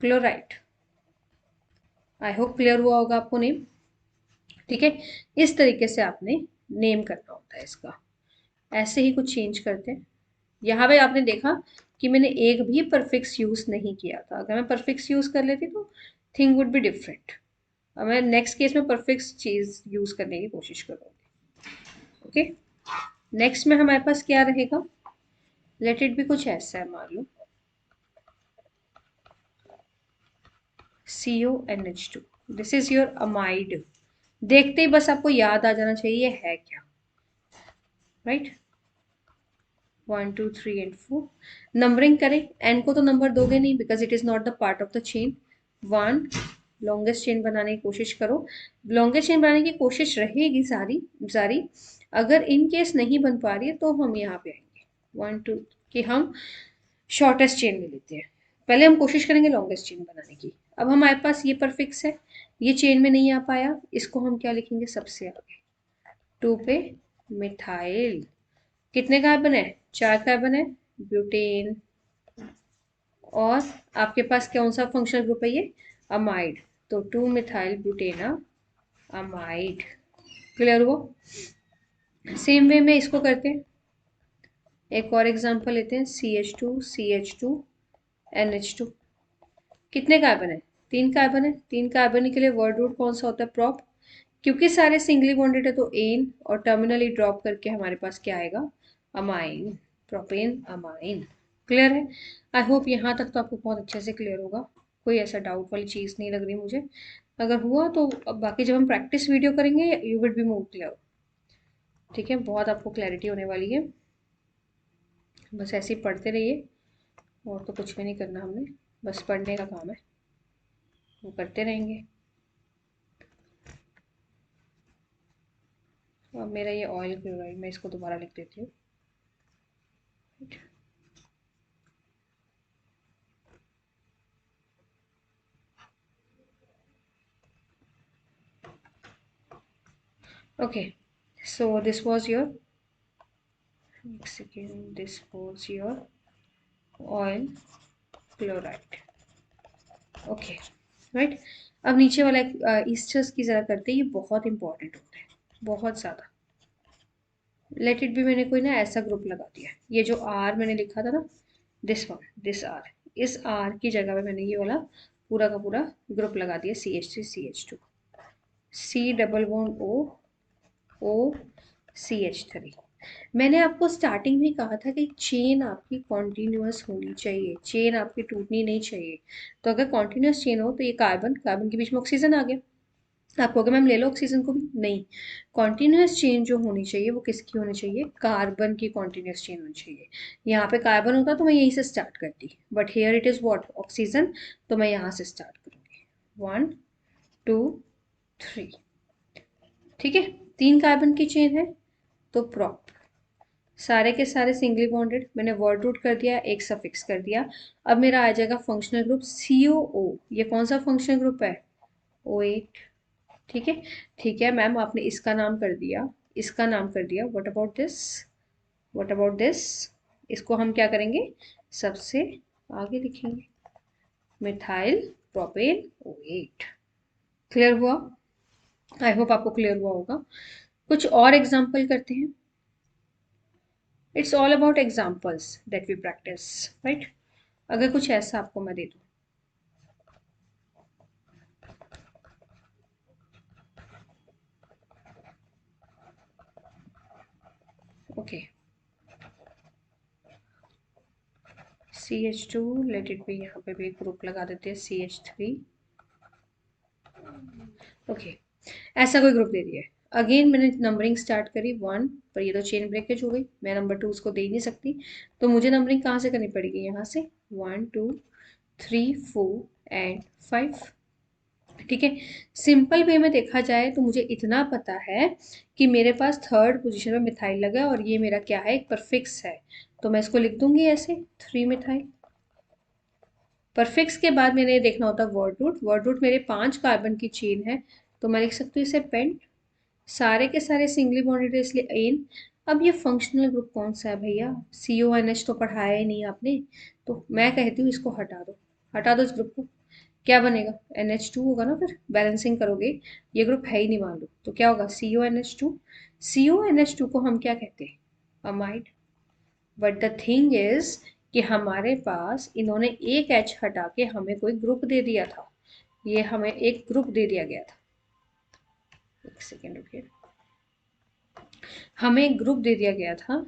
क्लोराइड। आई होप क्लियर हुआ होगा आपको नेम, ठीक है। इस तरीके से आपने नेम करना होता है इसका। ऐसे ही कुछ चेंज करते हैं। यहाँ पे आपने देखा कि मैंने एक भी परफिक्स यूज नहीं किया था, अगर मैं परफिक्स यूज कर लेती तो थिंग वुड बी डिफरेंट। अब मैं नेक्स्ट केस में परफिक्स चीज यूज करने की कोशिश करूंगी, ओके। नेक्स्ट में हमारे पास क्या रहेगा, लेट इट भी कुछ ऐसा है, मान लो CONH2, this is your amide. देखते ही बस आपको याद आ जाना चाहिए है क्या, राइट। 1 2 3 एंड 4, नंबरिंग करें। एन को तो नंबर दोगे नहीं, because it is not the part of the chain. 1, longest chain बनाने की कोशिश करो, लॉन्गेस्ट चेन बनाने की कोशिश रहेगी सारी सारी। अगर इन केस नहीं बन पा रही है तो हम यहाँ पे आएंगे 1 2 कि हम शॉर्टेस्ट चेन में लेते हैं। पहले हम कोशिश करेंगे लॉन्गेस्ट चेन बनाने की। अब हमारे पास ये परफिक्स है, ये चेन में नहीं आ पाया, इसको हम क्या लिखेंगे, सबसे आगे 2 पे मिथाइल। कितने कार्बन है, 4 कार्बन है, ब्यूटेन। और आपके पास कौन सा फंक्शनल ग्रुप है ये, अमाइड। तो 2 मिथाइल ब्यूटेना अमाइड। क्लियर हुआ। सेम वे में इसको करते हैं, एक और एग्जांपल लेते हैं, CH2 CH2 NH2। कितने कार्बन है, 3 कार्बन है, 3 कार्बन के लिए वर्ड रूट कौन सा होता है, प्रॉप। क्योंकि सारे सिंगली बॉन्डेड है तो एन, और टर्मिनली ड्रॉप करके हमारे पास क्या आएगा, अमाइन, प्रोपेन अमाइन। क्लियर है। आई होप यहाँ तक तो आपको बहुत अच्छे से क्लियर होगा, कोई ऐसा डाउट वाली चीज़ नहीं लग रही मुझे। अगर हुआ तो अब बाकी जब हम प्रैक्टिस वीडियो करेंगे you will be more clear, ठीक है। बहुत आपको क्लैरिटी होने वाली है, बस ऐसे ही पढ़ते रहिए, और तो कुछ भी नहीं करना हमने, बस पढ़ने का काम है, वो करते रहेंगे। अब मेरा ये ऑयल क्लोराइड, मैं इसको दोबारा लिख देती हूँ। Okay, so this was your Mexican, this was your oil chloride, okay, right। अब नीचे वाला ईस्टर्स की जरा करते हैं, ये बहुत इंपॉर्टेंट होता है, बहुत ज़्यादा। लेट इट भी, मैंने कोई ना ऐसा ग्रुप लगा दिया, ये जो आर मैंने लिखा था ना, दिस वन, दिस आर, इस आर की जगह पे मैंने ये वाला पूरा का पूरा ग्रुप लगा दिया, CH3 CH2। C double bond O, O CH3। मैंने आपको स्टार्टिंग में कहा था कि चेन आपकी कॉन्टिन्यूअस होनी चाहिए, चेन आपकी टूटनी नहीं चाहिए। तो अगर कॉन्टिन्यूअस चेन हो तो ये कार्बन कार्बन के बीच में ऑक्सीजन आ गया। आप कहोगे मैम ले लो ऑक्सीजन को भी, नहीं। कॉन्टिन्यूअस चेन जो होनी चाहिए वो किसकी होनी चाहिए, कार्बन की कॉन्टिन्यूअस चेन होनी चाहिए। यहाँ पे कार्बन होता तो मैं यहीं से स्टार्ट करती, but here it is what, oxygen, तो मैं यहाँ से स्टार्ट करूँगी। 1 2 3। ठीक है, 3 कार्बन की चेन है तो प्रॉप, सारे के सारे सिंगली बॉन्डेड, मैंने वर्ड रूट कर दिया, एक सफिक्स कर दिया। अब मेरा आ जाएगा फंक्शनल ग्रुप COO। ये कौन सा फंक्शनल ग्रुप है, O8। ठीक है, ठीक है मैम आपने इसका नाम कर दिया, इसका नाम कर दिया, what about this, what about this, इसको हम क्या करेंगे, सबसे आगे लिखेंगे, मिथाइल प्रोपेन O8। क्लियर हुआ, आई होप आपको क्लियर हुआ होगा। कुछ और एग्जाम्पल करते हैं, it's all about examples that we practice, right. अगर कुछ ऐसा आपको मैं दे दूँ, okay, CH2, let it be, यहाँ पे भी एक ग्रुप लगा देते हैं CH3, ओके, ऐसा कोई ग्रुप दे दिया है। अगेन मैंने नंबरिंग स्टार्ट करी 1, पर ये तो चेन ब्रेकेज हो गई, मैं नंबर 2 उसको दे ही नहीं सकती, तो मुझे नंबरिंग कहाँ से करनी पड़ेगी, यहाँ से 1 2 3 4 एंड 5। ठीक है, सिंपल वे में देखा जाए तो मुझे इतना पता है कि मेरे पास थर्ड पोजीशन में मिथाइल लगा है और ये मेरा क्या है, एक परफिक्स है, तो मैं इसको लिख दूंगी ऐसे 3 मिथाइल। परफिक्स के बाद मैंने देखना होता है वर्ड रूट, वर्ड रूट मेरे 5 कार्बन की चेन है, तो मैं लिख सकती हूँ इसे पेंट, सारे के सारे सिंगली बॉन्डेड है इसलिए एन। अब ये फंक्शनल ग्रुप कौन सा है भैया, CONH तो पढ़ाया ही नहीं आपने, तो मैं कहती हूँ इसको हटा दो, हटा दो इस ग्रुप को। क्या बनेगा, NH2 होगा ना, फिर बैलेंसिंग करोगे, ये ग्रुप है ही नहीं मान लो, तो क्या होगा CONH2। CONH2 को हम क्या कहते हैं, amide. But the thing is कि हमारे पास इन्होंने एक एच हटा के हमें कोई ग्रुप दे दिया था, ये हमें एक ग्रुप दे दिया गया था, एक सेकेंड रुकिए, हमें एक ग्रुप दे दिया गया था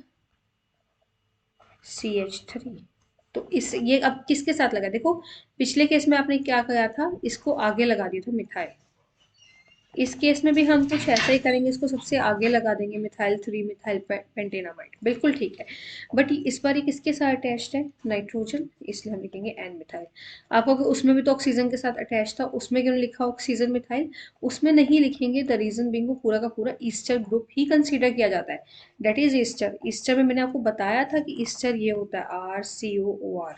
CH3। तो इस ये अब किसके साथ लगा, देखो पिछले केस में आपने क्या किया था, इसको आगे लगा दिया था मिथाइल, इस केस में भी हम कुछ ऐसा ही करेंगे, इसको सबसे आगे लगा देंगे, मिथाइल 3 मिथाइल पेंटेनामाइड, बिल्कुल ठीक है। बट इस बार ये किसके साथ अटैच्ड है, नाइट्रोजन, इसलिए हम लिखेंगे एन मिथाइल। आपको उसमें भी तो ऑक्सीजन के साथ अटैच था, उसमें क्यों लिखा ऑक्सीजन मिथाइल, उसमें नहीं लिखेंगे, द रीजन बिंग वो पूरा का पूरा ईस्टर ग्रुप ही कंसिडर किया जाता है, दैट इज ईस्टर। ईस्टर में मैंने आपको बताया था कि ईस्टर ये होता है RCOOR,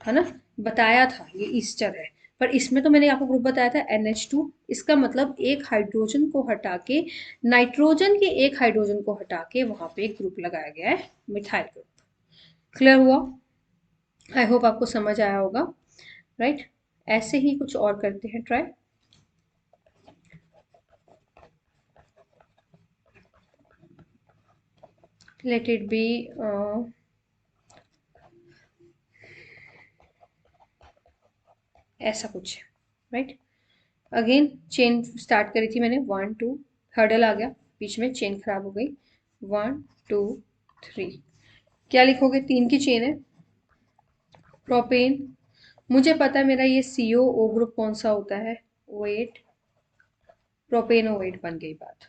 है ना, बताया था ये ईस्टर है। पर इसमें तो मैंने आपको ग्रुप बताया था NH2, इसका मतलब एक हाइड्रोजन को हटा के, नाइट्रोजन के एक हाइड्रोजन को हटा के वहां पे एक ग्रुप लगाया गया है, मिथाइल ग्रुप। क्लियर हुआ, आई होप आपको समझ आया होगा, राइट। ऐसे ही कुछ और करते हैं ट्राई, लेट इट बी ऐसा कुछ, राइट। अगेन चेन स्टार्ट करी थी मैंने 1 2, हर्डल आ गया बीच में, चेन खराब हो गई, 1 2 3, क्या लिखोगे, 3 की चेन है, प्रोपेन, मुझे पता है मेरा ये COO ग्रुप कौन सा होता है, O8, प्रोपेन O8 बन गई बात।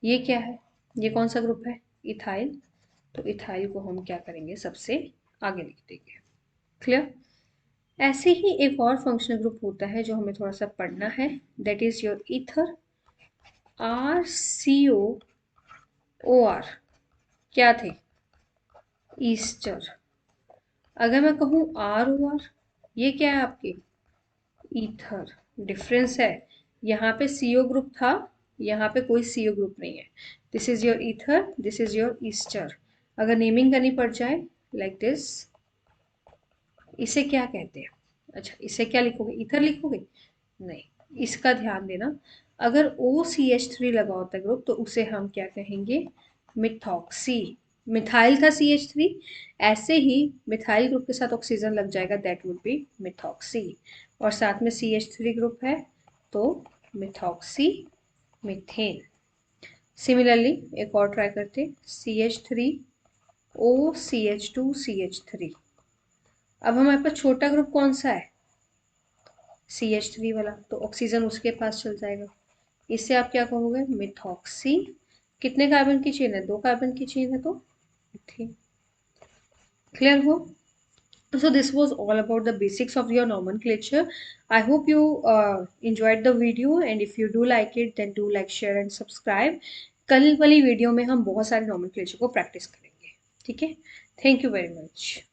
ये क्या है, ये कौन सा ग्रुप है, इथाइल, तो इथाइल को हम क्या करेंगे, सबसे आगे लिख देंगे। क्लियर। ऐसे ही एक और फंक्शनल ग्रुप होता है जो हमें थोड़ा सा पढ़ना है, that is your ether, RCOOR, क्या थे, ईस्टर। अगर मैं कहूँ ROR, ये क्या है आपके, ईथर, डिफरेंस है, यहाँ पे CO ग्रुप था, यहाँ पे कोई CO ग्रुप नहीं है, this is your ether, this is your Easter. अगर नेमिंग करनी पड़ जाए लाइक दिस, इसे क्या कहते हैं, अच्छा इसे क्या लिखोगे, ईथर लिखोगे, नहीं, इसका ध्यान देना, अगर OCH3 लगा होता है ग्रुप तो उसे हम क्या कहेंगे, मिथॉक्सी, मिथाइल था CH3, ऐसे ही मिथाइल ग्रुप के साथ ऑक्सीजन लग जाएगा, दैट वुड बी मिथॉक्सी, और साथ में CH3 ग्रुप है तो मिथॉक्सी मीथेन। सिमिलरली एक और ट्राई करते, CH3OCH2CH3। अब हमारे पास छोटा ग्रुप कौन सा है, CH3 वाला, तो ऑक्सीजन उसके पास चल जाएगा। इससे आप क्या कहोगे, मिथॉक्सी, कितने कार्बन की चेन है, 2 कार्बन की चेन है, तो क्लियर हो। So this was all about the basics of your nomenclature. I hope you enjoyed the video, and if you do like it then do like, share and subscribe. कल वाली वीडियो में हम बहुत सारे nomenclature को प्रैक्टिस करेंगे, ठीक है। Thank you very much.